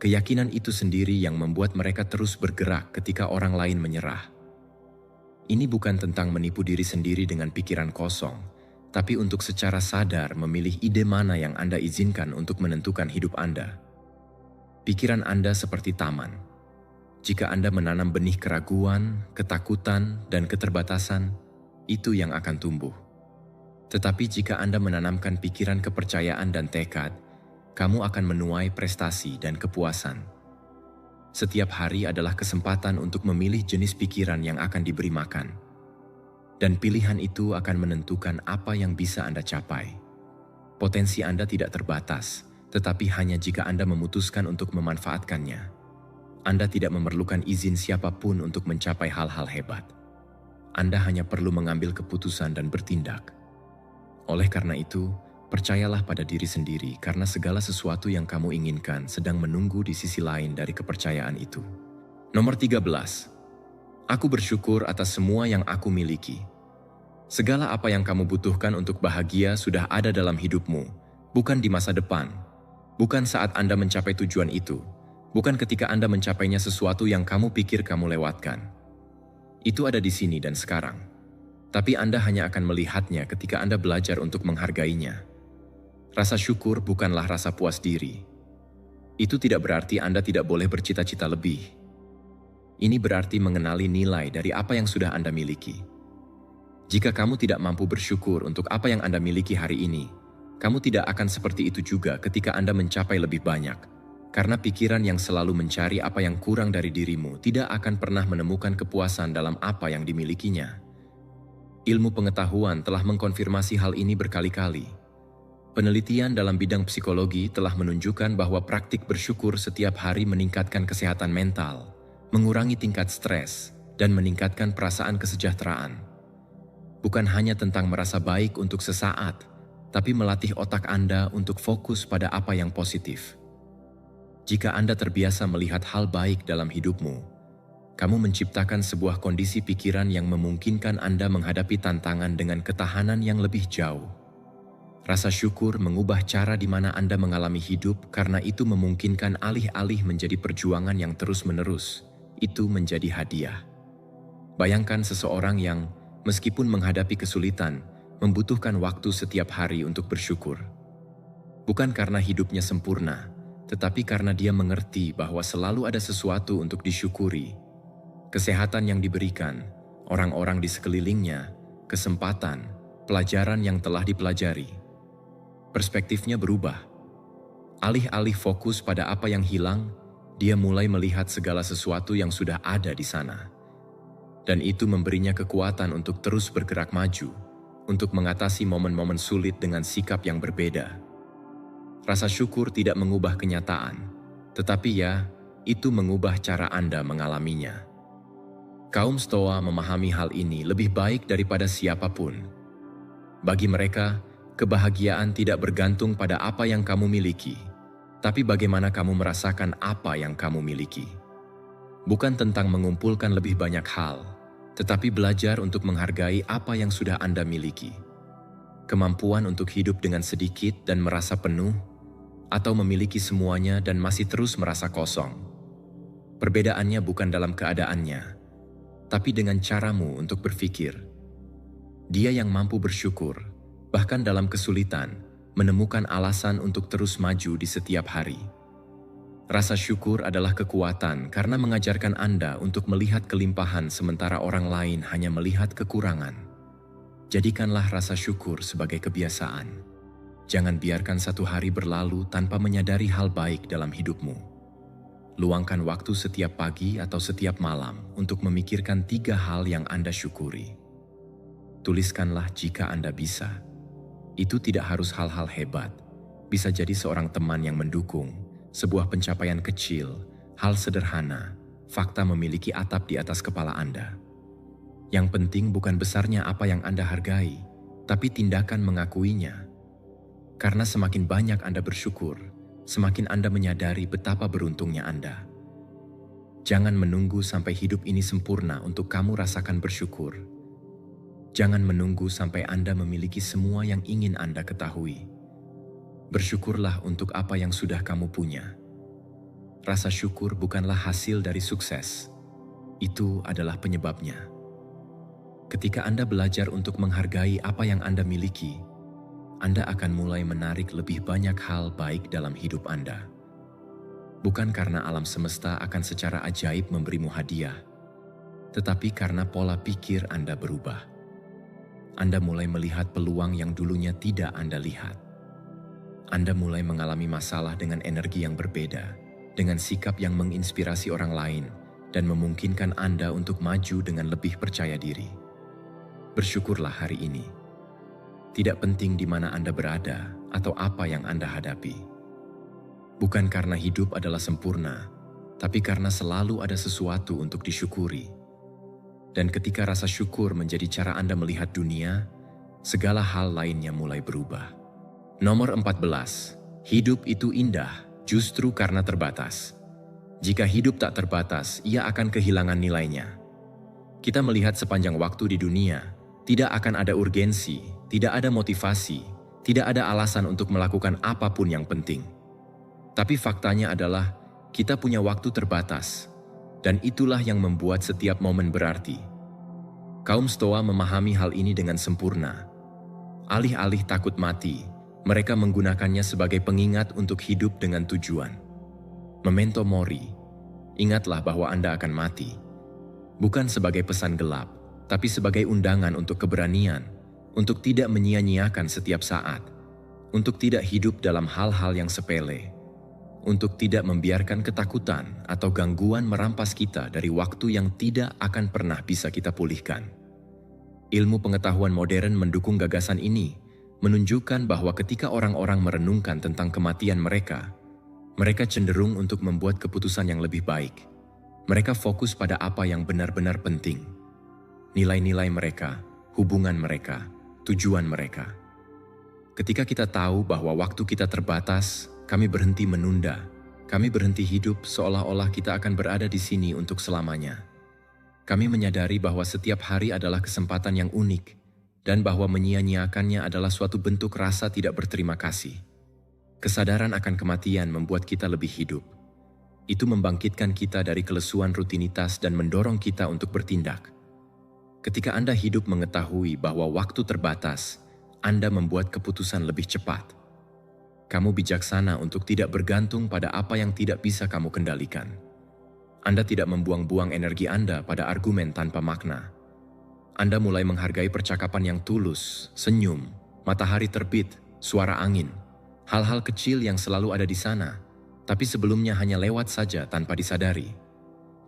Keyakinan itu sendiri yang membuat mereka terus bergerak ketika orang lain menyerah. Ini bukan tentang menipu diri sendiri dengan pikiran kosong, tapi untuk secara sadar memilih ide mana yang Anda izinkan untuk menentukan hidup Anda. Pikiran Anda seperti taman. Jika Anda menanam benih keraguan, ketakutan, dan keterbatasan, itu yang akan tumbuh. Tetapi jika Anda menanamkan pikiran kepercayaan dan tekad, kamu akan menuai prestasi dan kepuasan. Setiap hari adalah kesempatan untuk memilih jenis pikiran yang akan diberi makan. Dan pilihan itu akan menentukan apa yang bisa Anda capai. Potensi Anda tidak terbatas, tetapi hanya jika Anda memutuskan untuk memanfaatkannya. Anda tidak memerlukan izin siapapun untuk mencapai hal-hal hebat. Anda hanya perlu mengambil keputusan dan bertindak. Oleh karena itu, percayalah pada diri sendiri karena segala sesuatu yang kamu inginkan sedang menunggu di sisi lain dari kepercayaan itu. Nomor 13. Aku bersyukur atas semua yang aku miliki. Segala apa yang kamu butuhkan untuk bahagia sudah ada dalam hidupmu, bukan di masa depan, bukan saat Anda mencapai tujuan itu, bukan ketika Anda mencapainya sesuatu yang kamu pikir kamu lewatkan. Itu ada di sini dan sekarang. Tapi Anda hanya akan melihatnya ketika Anda belajar untuk menghargainya. Rasa syukur bukanlah rasa puas diri. Itu tidak berarti Anda tidak boleh bercita-cita lebih. Ini berarti mengenali nilai dari apa yang sudah Anda miliki. Jika kamu tidak mampu bersyukur untuk apa yang Anda miliki hari ini, kamu tidak akan seperti itu juga ketika Anda mencapai lebih banyak. Karena pikiran yang selalu mencari apa yang kurang dari dirimu tidak akan pernah menemukan kepuasan dalam apa yang dimilikinya. Ilmu pengetahuan telah mengkonfirmasi hal ini berkali-kali. Penelitian dalam bidang psikologi telah menunjukkan bahwa praktik bersyukur setiap hari meningkatkan kesehatan mental, mengurangi tingkat stres, dan meningkatkan perasaan kesejahteraan. Bukan hanya tentang merasa baik untuk sesaat, tapi melatih otak Anda untuk fokus pada apa yang positif. Jika Anda terbiasa melihat hal baik dalam hidupmu, kamu menciptakan sebuah kondisi pikiran yang memungkinkan Anda menghadapi tantangan dengan ketahanan yang lebih jauh. Rasa syukur mengubah cara di mana Anda mengalami hidup karena itu memungkinkan alih-alih menjadi perjuangan yang terus-menerus, itu menjadi hadiah. Bayangkan seseorang yang, meskipun menghadapi kesulitan, membutuhkan waktu setiap hari untuk bersyukur. Bukan karena hidupnya sempurna, tetapi karena dia mengerti bahwa selalu ada sesuatu untuk disyukuri. Kesehatan yang diberikan, orang-orang di sekelilingnya, kesempatan, pelajaran yang telah dipelajari. Perspektifnya berubah. Alih-alih fokus pada apa yang hilang, dia mulai melihat segala sesuatu yang sudah ada di sana. Dan itu memberinya kekuatan untuk terus bergerak maju, untuk mengatasi momen-momen sulit dengan sikap yang berbeda. Rasa syukur tidak mengubah kenyataan, tetapi ya, itu mengubah cara Anda mengalaminya. Kaum Stoa memahami hal ini lebih baik daripada siapapun. Bagi mereka, kebahagiaan tidak bergantung pada apa yang kamu miliki, tapi bagaimana kamu merasakan apa yang kamu miliki. Bukan tentang mengumpulkan lebih banyak hal, tetapi belajar untuk menghargai apa yang sudah Anda miliki. Kemampuan untuk hidup dengan sedikit dan merasa penuh, atau memiliki semuanya dan masih terus merasa kosong. Perbedaannya bukan dalam keadaannya, tapi dengan caramu untuk berpikir. Dia yang mampu bersyukur, bahkan dalam kesulitan, menemukan alasan untuk terus maju di setiap hari. Rasa syukur adalah kekuatan karena mengajarkan Anda untuk melihat kelimpahan sementara orang lain hanya melihat kekurangan. Jadikanlah rasa syukur sebagai kebiasaan. Jangan biarkan satu hari berlalu tanpa menyadari hal baik dalam hidupmu. Luangkan waktu setiap pagi atau setiap malam untuk memikirkan 3 hal yang Anda syukuri. Tuliskanlah jika Anda bisa. Itu tidak harus hal-hal hebat. Bisa jadi seorang teman yang mendukung, sebuah pencapaian kecil, hal sederhana, fakta memiliki atap di atas kepala Anda. Yang penting bukan besarnya apa yang Anda hargai, tapi tindakan mengakuinya. Karena semakin banyak Anda bersyukur, semakin Anda menyadari betapa beruntungnya Anda. Jangan menunggu sampai hidup ini sempurna untuk kamu rasakan bersyukur. Jangan menunggu sampai Anda memiliki semua yang ingin Anda ketahui. Bersyukurlah untuk apa yang sudah kamu punya. Rasa syukur bukanlah hasil dari sukses. Itu adalah penyebabnya. Ketika Anda belajar untuk menghargai apa yang Anda miliki, Anda akan mulai menarik lebih banyak hal baik dalam hidup Anda. Bukan karena alam semesta akan secara ajaib memberimu hadiah, tetapi karena pola pikir Anda berubah. Anda mulai melihat peluang yang dulunya tidak Anda lihat. Anda mulai mengalami masalah dengan energi yang berbeda, dengan sikap yang menginspirasi orang lain, dan memungkinkan Anda untuk maju dengan lebih percaya diri. Bersyukurlah hari ini. Tidak penting di mana Anda berada atau apa yang Anda hadapi. Bukan karena hidup adalah sempurna, tapi karena selalu ada sesuatu untuk disyukuri. Dan ketika rasa syukur menjadi cara Anda melihat dunia, segala hal lainnya mulai berubah. Nomor 14. Hidup itu indah justru karena terbatas. Jika hidup tak terbatas, ia akan kehilangan nilainya. Kita melihat sepanjang waktu di dunia, tidak akan ada urgensi, tidak ada motivasi, tidak ada alasan untuk melakukan apapun yang penting. Tapi faktanya adalah, kita punya waktu terbatas, dan itulah yang membuat setiap momen berarti. Kaum Stoa memahami hal ini dengan sempurna. Alih-alih takut mati, mereka menggunakannya sebagai pengingat untuk hidup dengan tujuan. Memento mori, ingatlah bahwa Anda akan mati. Bukan sebagai pesan gelap, tapi sebagai undangan untuk keberanian, untuk tidak menyia-nyiakan setiap saat, untuk tidak hidup dalam hal-hal yang sepele, untuk tidak membiarkan ketakutan atau gangguan merampas kita dari waktu yang tidak akan pernah bisa kita pulihkan. Ilmu pengetahuan modern mendukung gagasan ini, menunjukkan bahwa ketika orang-orang merenungkan tentang kematian mereka cenderung untuk membuat keputusan yang lebih baik. Mereka fokus pada apa yang benar-benar penting. Nilai-nilai mereka, hubungan mereka, tujuan mereka. Ketika kita tahu bahwa waktu kita terbatas, kami berhenti menunda. Kami berhenti hidup seolah-olah kita akan berada di sini untuk selamanya. Kami menyadari bahwa setiap hari adalah kesempatan yang unik, dan bahwa menyia-nyiakannya adalah suatu bentuk rasa tidak berterima kasih. Kesadaran akan kematian membuat kita lebih hidup. Itu membangkitkan kita dari kelesuan rutinitas dan mendorong kita untuk bertindak. Ketika Anda hidup mengetahui bahwa waktu terbatas, Anda membuat keputusan lebih cepat. Kamu bijaksana untuk tidak bergantung pada apa yang tidak bisa kamu kendalikan. Anda tidak membuang-buang energi Anda pada argumen tanpa makna. Anda mulai menghargai percakapan yang tulus, senyum, matahari terbit, suara angin, hal-hal kecil yang selalu ada di sana, tapi sebelumnya hanya lewat saja tanpa disadari.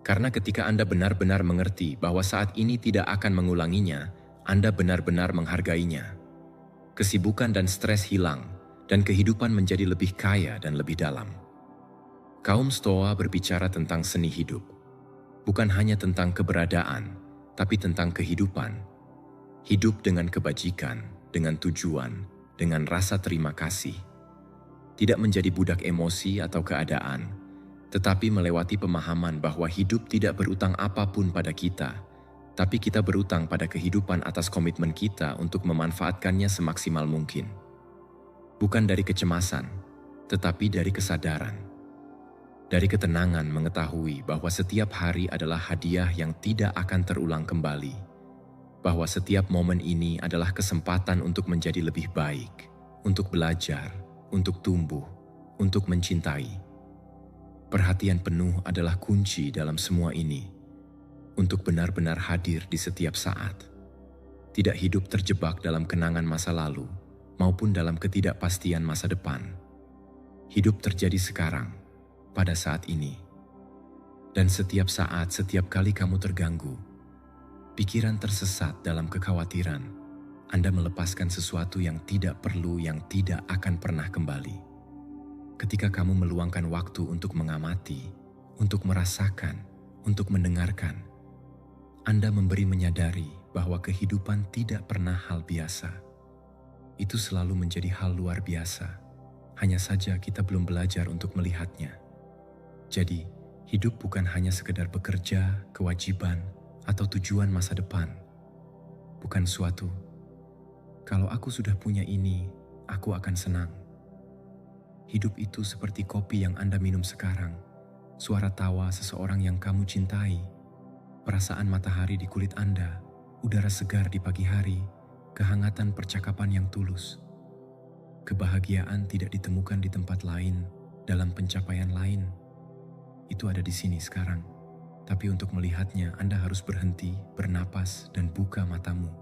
Karena ketika Anda benar-benar mengerti bahwa saat ini tidak akan mengulanginya, Anda benar-benar menghargainya. Kesibukan dan stres hilang, dan kehidupan menjadi lebih kaya dan lebih dalam. Kaum Stoa berbicara tentang seni hidup. Bukan hanya tentang keberadaan, tapi tentang kehidupan. Hidup dengan kebajikan, dengan tujuan, dengan rasa terima kasih. Tidak menjadi budak emosi atau keadaan, tetapi melewati pemahaman bahwa hidup tidak berutang apapun pada kita, tapi kita berutang pada kehidupan atas komitmen kita untuk memanfaatkannya semaksimal mungkin. Bukan dari kecemasan, tetapi dari kesadaran. Dari ketenangan mengetahui bahwa setiap hari adalah hadiah yang tidak akan terulang kembali. Bahwa setiap momen ini adalah kesempatan untuk menjadi lebih baik, untuk belajar, untuk tumbuh, untuk mencintai. Perhatian penuh adalah kunci dalam semua ini. Untuk benar-benar hadir di setiap saat. Tidak hidup terjebak dalam kenangan masa lalu, maupun dalam ketidakpastian masa depan. Hidup terjadi sekarang, pada saat ini. Dan setiap saat, setiap kali kamu terganggu, pikiran tersesat dalam kekhawatiran, Anda melepaskan sesuatu yang tidak perlu, yang tidak akan pernah kembali. Ketika kamu meluangkan waktu untuk mengamati, untuk merasakan, untuk mendengarkan, Anda memberi menyadari bahwa kehidupan tidak pernah hal biasa. Itu selalu menjadi hal luar biasa. Hanya saja kita belum belajar untuk melihatnya. Jadi, hidup bukan hanya sekedar bekerja, kewajiban, atau tujuan masa depan. Bukan suatu, kalau aku sudah punya ini, aku akan senang. Hidup itu seperti kopi yang Anda minum sekarang, suara tawa seseorang yang kamu cintai, perasaan matahari di kulit Anda, udara segar di pagi hari, kehangatan percakapan yang tulus. Kebahagiaan tidak ditemukan di tempat lain, dalam pencapaian lain. Itu ada di sini sekarang. Tapi untuk melihatnya, Anda harus berhenti, bernapas, dan buka matamu.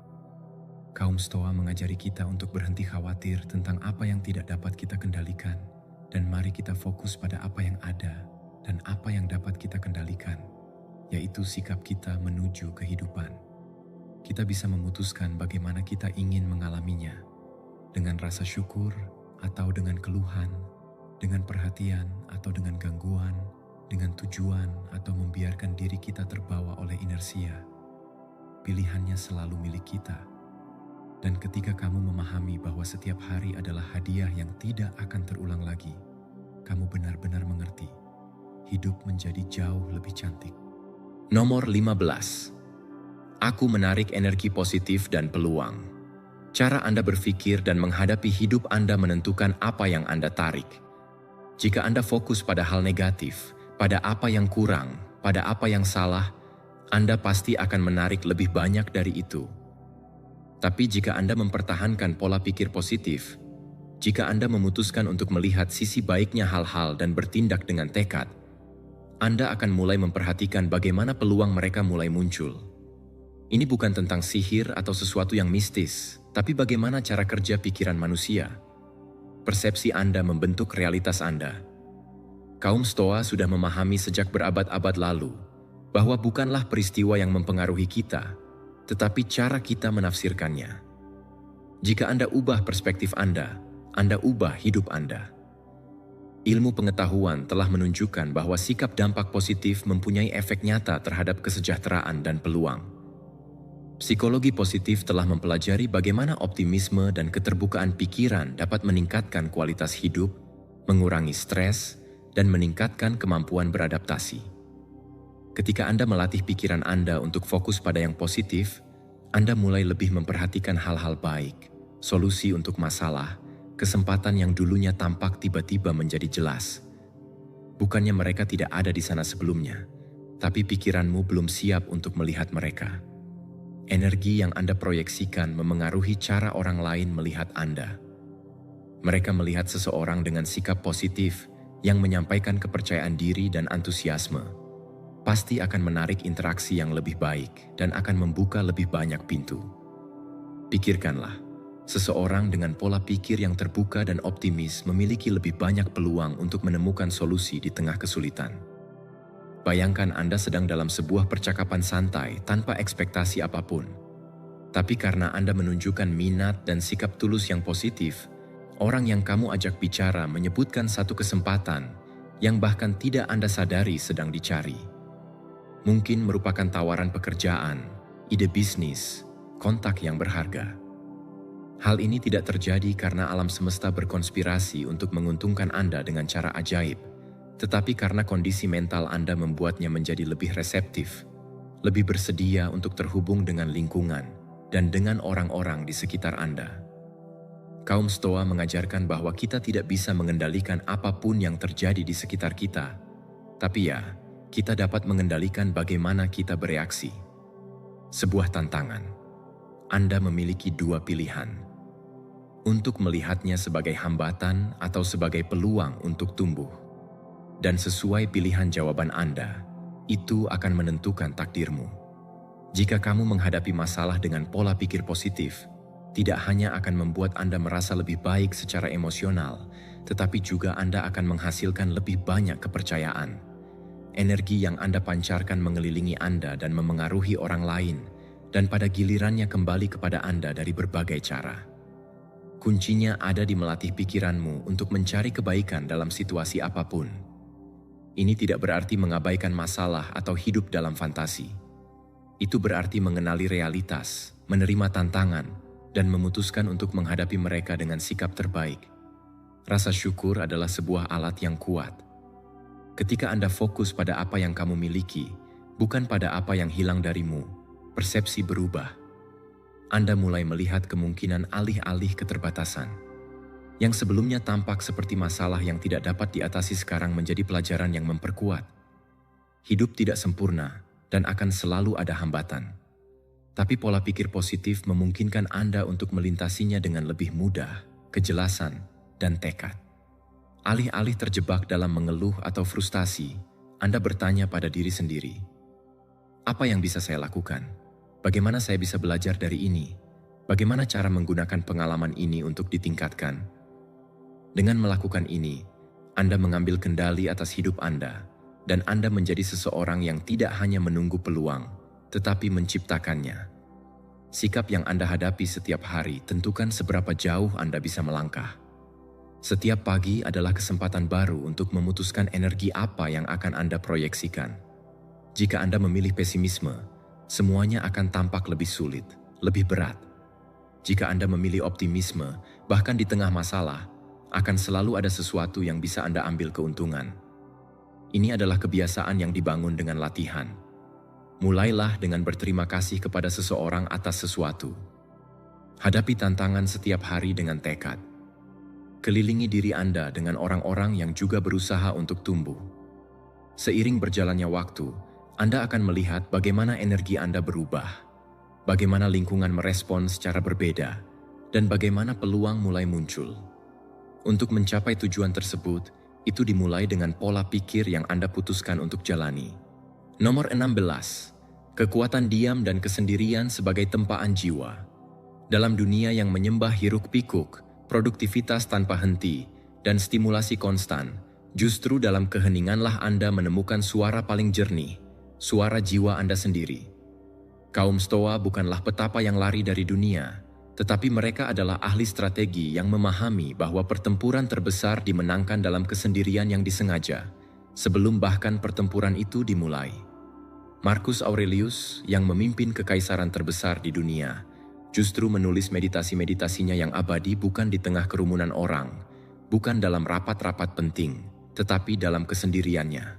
Kaum Stoa mengajari kita untuk berhenti khawatir tentang apa yang tidak dapat kita kendalikan, dan mari kita fokus pada apa yang ada dan apa yang dapat kita kendalikan, yaitu sikap kita menuju kehidupan. Kita bisa memutuskan bagaimana kita ingin mengalaminya, dengan rasa syukur atau dengan keluhan, dengan perhatian atau dengan gangguan, dengan tujuan atau membiarkan diri kita terbawa oleh inersia. Pilihannya selalu milik kita. Dan ketika kamu memahami bahwa setiap hari adalah hadiah yang tidak akan terulang lagi, kamu benar-benar mengerti. Hidup menjadi jauh lebih cantik. Nomor 15. Aku menarik energi positif dan peluang. Cara Anda berpikir dan menghadapi hidup Anda menentukan apa yang Anda tarik. Jika Anda fokus pada hal negatif, pada apa yang kurang, pada apa yang salah, Anda pasti akan menarik lebih banyak dari itu. Tapi jika Anda mempertahankan pola pikir positif, jika Anda memutuskan untuk melihat sisi baiknya hal-hal dan bertindak dengan tekad, Anda akan mulai memperhatikan bagaimana peluang mereka mulai muncul. Ini bukan tentang sihir atau sesuatu yang mistis, tapi bagaimana cara kerja pikiran manusia. Persepsi Anda membentuk realitas Anda. Kaum Stoa sudah memahami sejak berabad-abad lalu bahwa bukanlah peristiwa yang mempengaruhi kita, tetapi cara kita menafsirkannya. Jika Anda ubah perspektif Anda ubah hidup Anda. Ilmu pengetahuan telah menunjukkan bahwa sikap dampak positif mempunyai efek nyata terhadap kesejahteraan dan peluang. Psikologi positif telah mempelajari bagaimana optimisme dan keterbukaan pikiran dapat meningkatkan kualitas hidup, mengurangi stres, dan meningkatkan kemampuan beradaptasi. Ketika Anda melatih pikiran Anda untuk fokus pada yang positif, Anda mulai lebih memperhatikan hal-hal baik, solusi untuk masalah, kesempatan yang dulunya tampak tiba-tiba menjadi jelas. Bukannya mereka tidak ada di sana sebelumnya, tapi pikiranmu belum siap untuk melihat mereka. Energi yang Anda proyeksikan memengaruhi cara orang lain melihat Anda. Mereka melihat seseorang dengan sikap positif yang menyampaikan kepercayaan diri dan antusiasme, pasti akan menarik interaksi yang lebih baik dan akan membuka lebih banyak pintu. Pikirkanlah, seseorang dengan pola pikir yang terbuka dan optimis memiliki lebih banyak peluang untuk menemukan solusi di tengah kesulitan. Bayangkan Anda sedang dalam sebuah percakapan santai tanpa ekspektasi apapun. Tapi karena Anda menunjukkan minat dan sikap tulus yang positif, orang yang kamu ajak bicara menyebutkan satu kesempatan yang bahkan tidak Anda sadari sedang dicari. Mungkin merupakan tawaran pekerjaan, ide bisnis, kontak yang berharga. Hal ini tidak terjadi karena alam semesta berkonspirasi untuk menguntungkan Anda dengan cara ajaib, tetapi karena kondisi mental Anda membuatnya menjadi lebih reseptif, lebih bersedia untuk terhubung dengan lingkungan dan dengan orang-orang di sekitar Anda. Kaum Stoa mengajarkan bahwa kita tidak bisa mengendalikan apapun yang terjadi di sekitar kita, tapi ya, kita dapat mengendalikan bagaimana kita bereaksi. Sebuah tantangan. Anda memiliki dua pilihan. Untuk melihatnya sebagai hambatan atau sebagai peluang untuk tumbuh. Dan sesuai pilihan jawaban Anda, itu akan menentukan takdirmu. Jika kamu menghadapi masalah dengan pola pikir positif, tidak hanya akan membuat Anda merasa lebih baik secara emosional, tetapi juga Anda akan menghasilkan lebih banyak kepercayaan. Energi yang Anda pancarkan mengelilingi Anda dan memengaruhi orang lain, dan pada gilirannya kembali kepada Anda dari berbagai cara. Kuncinya ada di melatih pikiranmu untuk mencari kebaikan dalam situasi apapun. Ini tidak berarti mengabaikan masalah atau hidup dalam fantasi. Itu berarti mengenali realitas, menerima tantangan, dan memutuskan untuk menghadapi mereka dengan sikap terbaik. Rasa syukur adalah sebuah alat yang kuat. Ketika Anda fokus pada apa yang kamu miliki, bukan pada apa yang hilang darimu, persepsi berubah. Anda mulai melihat kemungkinan alih-alih keterbatasan. Yang sebelumnya tampak seperti masalah yang tidak dapat diatasi sekarang menjadi pelajaran yang memperkuat. Hidup tidak sempurna dan akan selalu ada hambatan. Tapi pola pikir positif memungkinkan Anda untuk melintasinya dengan lebih mudah, kejelasan, dan tekad. Alih-alih terjebak dalam mengeluh atau frustasi, Anda bertanya pada diri sendiri, apa yang bisa saya lakukan? Bagaimana saya bisa belajar dari ini? Bagaimana cara menggunakan pengalaman ini untuk ditingkatkan? Dengan melakukan ini, Anda mengambil kendali atas hidup Anda, dan Anda menjadi seseorang yang tidak hanya menunggu peluang, tetapi menciptakannya. Sikap yang Anda hadapi setiap hari tentukan seberapa jauh Anda bisa melangkah. Setiap pagi adalah kesempatan baru untuk memutuskan energi apa yang akan Anda proyeksikan. Jika Anda memilih pesimisme, semuanya akan tampak lebih sulit, lebih berat. Jika Anda memilih optimisme, bahkan di tengah masalah, akan selalu ada sesuatu yang bisa Anda ambil keuntungan. Ini adalah kebiasaan yang dibangun dengan latihan. Mulailah dengan berterima kasih kepada seseorang atas sesuatu. Hadapi tantangan setiap hari dengan tekad. Kelilingi diri Anda dengan orang-orang yang juga berusaha untuk tumbuh. Seiring berjalannya waktu, Anda akan melihat bagaimana energi Anda berubah, bagaimana lingkungan merespon secara berbeda, dan bagaimana peluang mulai muncul. Untuk mencapai tujuan tersebut, itu dimulai dengan pola pikir yang Anda putuskan untuk jalani. Nomor 16. Kekuatan diam dan kesendirian sebagai tempaan jiwa. Dalam dunia yang menyembah hiruk-pikuk, produktivitas tanpa henti, dan stimulasi konstan, justru dalam keheninganlah Anda menemukan suara paling jernih, suara jiwa Anda sendiri. Kaum Stoa bukanlah petapa yang lari dari dunia, tetapi mereka adalah ahli strategi yang memahami bahwa pertempuran terbesar dimenangkan dalam kesendirian yang disengaja, sebelum bahkan pertempuran itu dimulai. Marcus Aurelius, yang memimpin kekaisaran terbesar di dunia, justru menulis meditasi-meditasinya yang abadi bukan di tengah kerumunan orang, bukan dalam rapat-rapat penting, tetapi dalam kesendiriannya.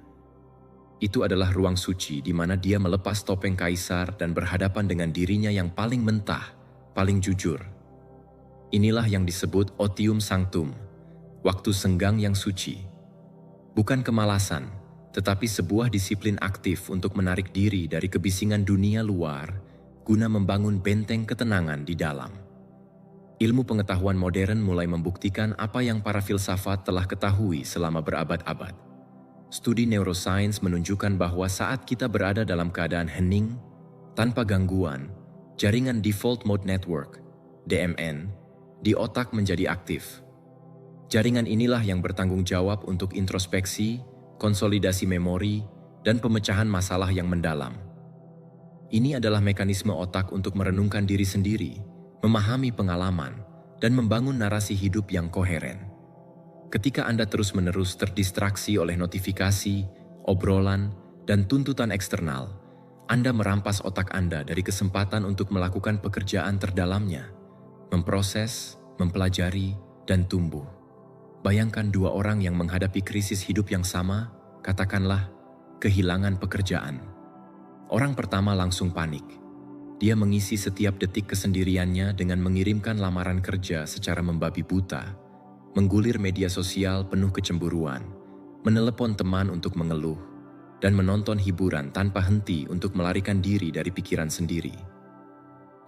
Itu adalah ruang suci di mana dia melepas topeng kaisar dan berhadapan dengan dirinya yang paling mentah, paling jujur. Inilah yang disebut otium sanctum, waktu senggang yang suci. Bukan kemalasan, tetapi sebuah disiplin aktif untuk menarik diri dari kebisingan dunia luar guna membangun benteng ketenangan di dalam. Ilmu pengetahuan modern mulai membuktikan apa yang para filsafat telah ketahui selama berabad-abad. Studi neuroscience menunjukkan bahwa saat kita berada dalam keadaan hening, tanpa gangguan, jaringan default mode network, DMN, di otak menjadi aktif. Jaringan inilah yang bertanggung jawab untuk introspeksi, konsolidasi memori, dan pemecahan masalah yang mendalam. Ini adalah mekanisme otak untuk merenungkan diri sendiri, memahami pengalaman, dan membangun narasi hidup yang koheren. Ketika Anda terus-menerus terdistraksi oleh notifikasi, obrolan, dan tuntutan eksternal, Anda merampas otak Anda dari kesempatan untuk melakukan pekerjaan terdalamnya, memproses, mempelajari, dan tumbuh. Bayangkan dua orang yang menghadapi krisis hidup yang sama, katakanlah kehilangan pekerjaan. Orang pertama langsung panik. Dia mengisi setiap detik kesendiriannya dengan mengirimkan lamaran kerja secara membabi buta, menggulir media sosial penuh kecemburuan, menelepon teman untuk mengeluh, dan menonton hiburan tanpa henti untuk melarikan diri dari pikiran sendiri.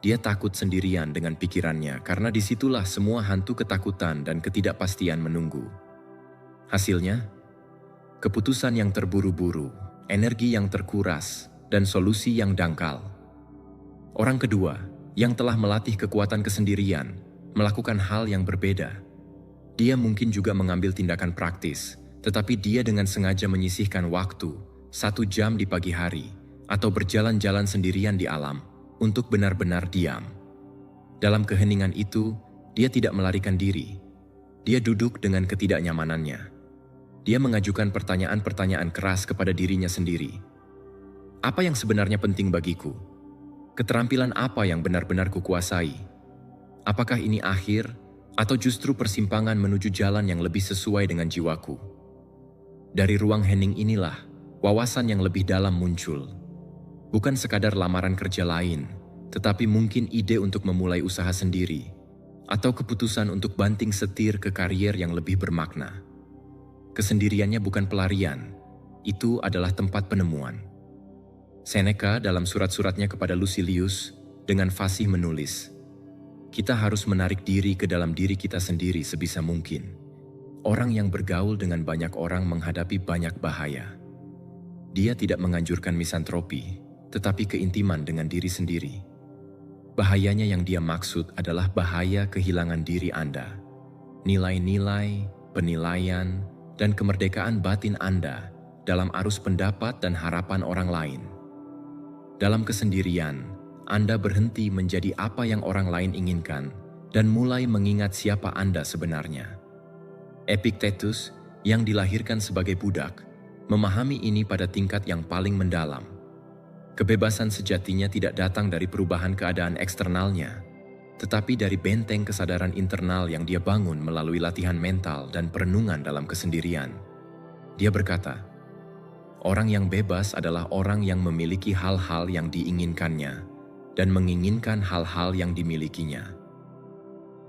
Dia takut sendirian dengan pikirannya karena disitulah semua hantu ketakutan dan ketidakpastian menunggu. Hasilnya, keputusan yang terburu-buru, energi yang terkuras, dan solusi yang dangkal. Orang kedua, yang telah melatih kekuatan kesendirian, melakukan hal yang berbeda. Dia mungkin juga mengambil tindakan praktis, tetapi dia dengan sengaja menyisihkan waktu, 1 jam di pagi hari, atau berjalan-jalan sendirian di alam, untuk benar-benar diam. Dalam keheningan itu, dia tidak melarikan diri. Dia duduk dengan ketidaknyamanannya. Dia mengajukan pertanyaan-pertanyaan keras kepada dirinya sendiri. Apa yang sebenarnya penting bagiku? Keterampilan apa yang benar-benar kukuasai? Apakah ini akhir, atau justru persimpangan menuju jalan yang lebih sesuai dengan jiwaku? Dari ruang hening inilah, wawasan yang lebih dalam muncul. Bukan sekadar lamaran kerja lain, tetapi mungkin ide untuk memulai usaha sendiri, atau keputusan untuk banting setir ke karier yang lebih bermakna. Kesendiriannya bukan pelarian, itu adalah tempat penemuan. Seneca dalam surat-suratnya kepada Lucilius dengan fasih menulis, kita harus menarik diri ke dalam diri kita sendiri sebisa mungkin. Orang yang bergaul dengan banyak orang menghadapi banyak bahaya. Dia tidak menganjurkan misantropi, tetapi keintiman dengan diri sendiri. Bahayanya yang dia maksud adalah bahaya kehilangan diri Anda. Nilai-nilai, penilaian, dan kemerdekaan batin Anda dalam arus pendapat dan harapan orang lain. Dalam kesendirian, Anda berhenti menjadi apa yang orang lain inginkan dan mulai mengingat siapa Anda sebenarnya. Epictetus, yang dilahirkan sebagai budak, memahami ini pada tingkat yang paling mendalam. Kebebasan sejatinya tidak datang dari perubahan keadaan eksternalnya, tetapi dari benteng kesadaran internal yang dia bangun melalui latihan mental dan perenungan dalam kesendirian. Dia berkata, orang yang bebas adalah orang yang memiliki hal-hal yang diinginkannya dan menginginkan hal-hal yang dimilikinya.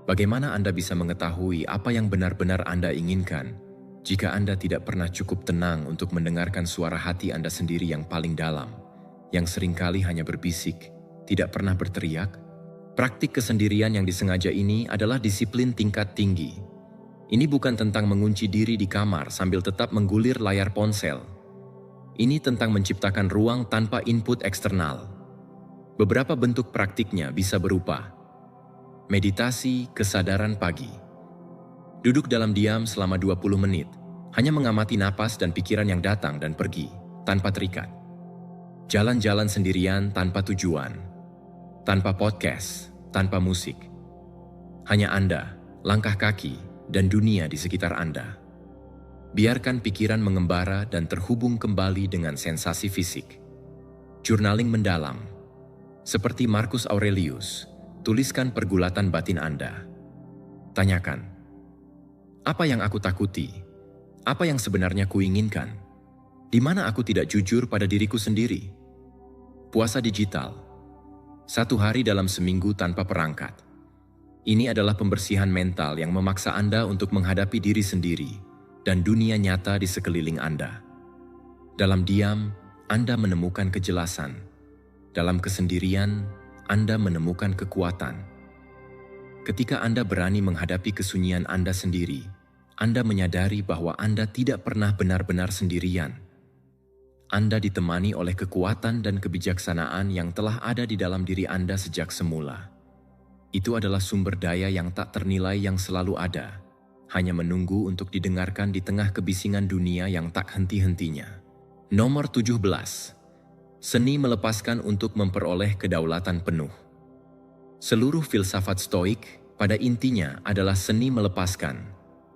Bagaimana Anda bisa mengetahui apa yang benar-benar Anda inginkan jika Anda tidak pernah cukup tenang untuk mendengarkan suara hati Anda sendiri yang paling dalam, yang seringkali hanya berbisik, tidak pernah berteriak? Praktik kesendirian yang disengaja ini adalah disiplin tingkat tinggi. Ini bukan tentang mengunci diri di kamar sambil tetap menggulir layar ponsel. Ini tentang menciptakan ruang tanpa input eksternal. Beberapa bentuk praktiknya bisa berupa meditasi kesadaran pagi. Duduk dalam diam selama 20 menit, hanya mengamati napas dan pikiran yang datang dan pergi, tanpa terikat. Jalan-jalan sendirian tanpa tujuan, tanpa podcast, tanpa musik. Hanya Anda, langkah kaki, dan dunia di sekitar Anda. Biarkan pikiran mengembara dan terhubung kembali dengan sensasi fisik. Journaling mendalam. Seperti Marcus Aurelius, tuliskan pergulatan batin Anda. Tanyakan, apa yang aku takuti? Apa yang sebenarnya kuinginkan? Di mana aku tidak jujur pada diriku sendiri? Puasa digital. 1 hari dalam seminggu tanpa perangkat. Ini adalah pembersihan mental yang memaksa Anda untuk menghadapi diri sendiri dan dunia nyata di sekeliling Anda. Dalam diam, Anda menemukan kejelasan. Dalam kesendirian, Anda menemukan kekuatan. Ketika Anda berani menghadapi kesunyian Anda sendiri, Anda menyadari bahwa Anda tidak pernah benar-benar sendirian. Anda ditemani oleh kekuatan dan kebijaksanaan yang telah ada di dalam diri Anda sejak semula. Itu adalah sumber daya yang tak ternilai yang selalu ada, hanya menunggu untuk didengarkan di tengah kebisingan dunia yang tak henti-hentinya. Nomor 17. Seni melepaskan untuk memperoleh kedaulatan penuh. Seluruh filsafat Stoik pada intinya adalah seni melepaskan,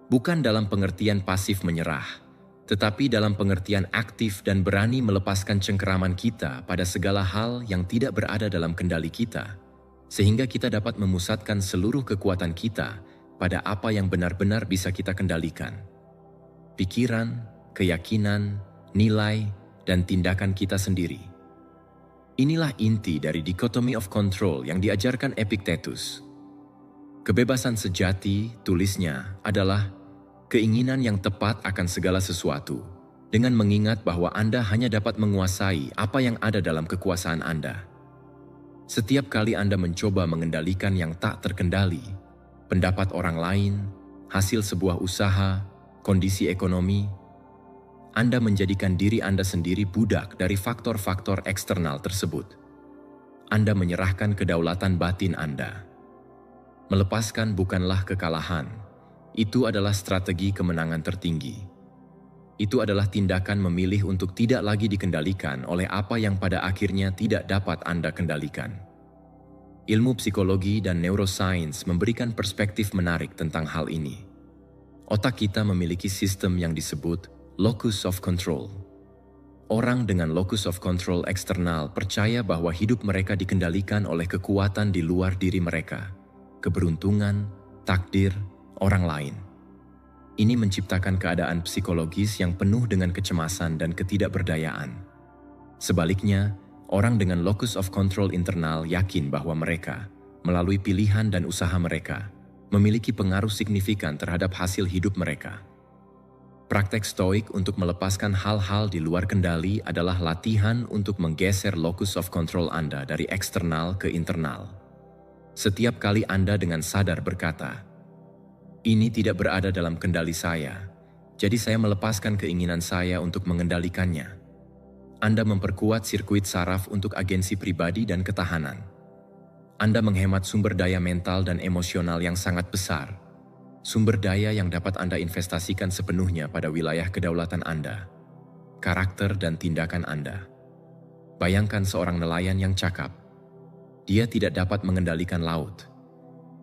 bukan dalam pengertian pasif menyerah, tetapi dalam pengertian aktif dan berani melepaskan cengkeraman kita pada segala hal yang tidak berada dalam kendali kita, sehingga kita dapat memusatkan seluruh kekuatan kita pada apa yang benar-benar bisa kita kendalikan. Pikiran, keyakinan, nilai, dan tindakan kita sendiri. Inilah inti dari dikotomi of control yang diajarkan Epictetus. Kebebasan sejati, tulisnya, adalah keinginan yang tepat akan segala sesuatu, dengan mengingat bahwa Anda hanya dapat menguasai apa yang ada dalam kekuasaan Anda. Setiap kali Anda mencoba mengendalikan yang tak terkendali, pendapat orang lain, hasil sebuah usaha, kondisi ekonomi, Anda menjadikan diri Anda sendiri budak dari faktor-faktor eksternal tersebut. Anda menyerahkan kedaulatan batin Anda. Melepaskan bukanlah kekalahan. Itu adalah strategi kemenangan tertinggi. Itu adalah tindakan memilih untuk tidak lagi dikendalikan oleh apa yang pada akhirnya tidak dapat Anda kendalikan. Ilmu psikologi dan neuroscience memberikan perspektif menarik tentang hal ini. Otak kita memiliki sistem yang disebut locus of control. Orang dengan locus of control eksternal percaya bahwa hidup mereka dikendalikan oleh kekuatan di luar diri mereka, keberuntungan, takdir, orang lain. Ini menciptakan keadaan psikologis yang penuh dengan kecemasan dan ketidakberdayaan. Sebaliknya, orang dengan locus of control internal yakin bahwa mereka, melalui pilihan dan usaha mereka, memiliki pengaruh signifikan terhadap hasil hidup mereka. Praktek Stoik untuk melepaskan hal-hal di luar kendali adalah latihan untuk menggeser locus of control Anda dari eksternal ke internal. Setiap kali Anda dengan sadar berkata, "Ini tidak berada dalam kendali saya, jadi saya melepaskan keinginan saya untuk mengendalikannya." Anda memperkuat sirkuit saraf untuk agensi pribadi dan ketahanan. Anda menghemat sumber daya mental dan emosional yang sangat besar, sumber daya yang dapat Anda investasikan sepenuhnya pada wilayah kedaulatan Anda, karakter dan tindakan Anda. Bayangkan seorang nelayan yang cakap. Dia tidak dapat mengendalikan laut.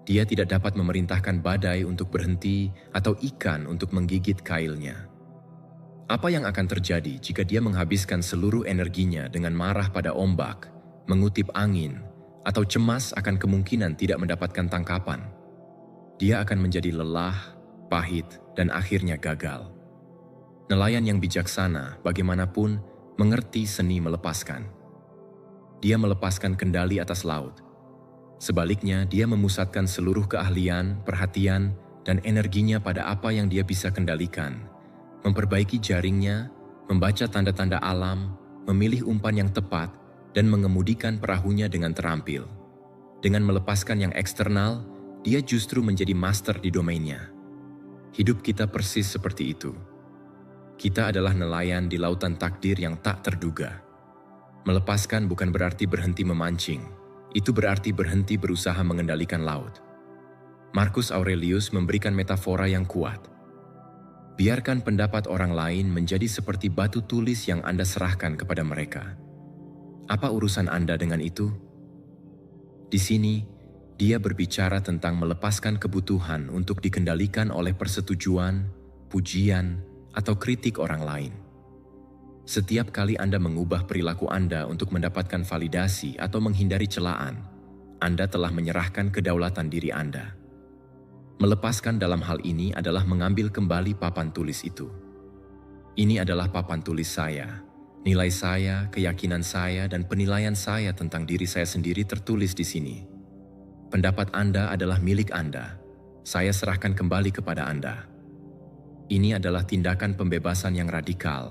Dia tidak dapat memerintahkan badai untuk berhenti atau ikan untuk menggigit kailnya. Apa yang akan terjadi jika dia menghabiskan seluruh energinya dengan marah pada ombak, mengutip angin, atau cemas akan kemungkinan tidak mendapatkan tangkapan? Dia akan menjadi lelah, pahit, dan akhirnya gagal. Nelayan yang bijaksana, bagaimanapun, mengerti seni melepaskan. Dia melepaskan kendali atas laut. Sebaliknya, dia memusatkan seluruh keahlian, perhatian, dan energinya pada apa yang dia bisa kendalikan. Memperbaiki jaringnya, membaca tanda-tanda alam, memilih umpan yang tepat, dan mengemudikan perahunya dengan terampil. Dengan melepaskan yang eksternal, dia justru menjadi master di domainnya. Hidup kita persis seperti itu. Kita adalah nelayan di lautan takdir yang tak terduga. Melepaskan bukan berarti berhenti memancing, itu berarti berhenti berusaha mengendalikan laut. Marcus Aurelius memberikan metafora yang kuat. Biarkan pendapat orang lain menjadi seperti batu tulis yang Anda serahkan kepada mereka. Apa urusan Anda dengan itu? Di sini, dia berbicara tentang melepaskan kebutuhan untuk dikendalikan oleh persetujuan, pujian, atau kritik orang lain. Setiap kali Anda mengubah perilaku Anda untuk mendapatkan validasi atau menghindari celaan, Anda telah menyerahkan kedaulatan diri Anda. Melepaskan dalam hal ini adalah mengambil kembali papan tulis itu. Ini adalah papan tulis saya. Nilai saya, keyakinan saya, dan penilaian saya tentang diri saya sendiri tertulis di sini. Pendapat Anda adalah milik Anda. Saya serahkan kembali kepada Anda. Ini adalah tindakan pembebasan yang radikal.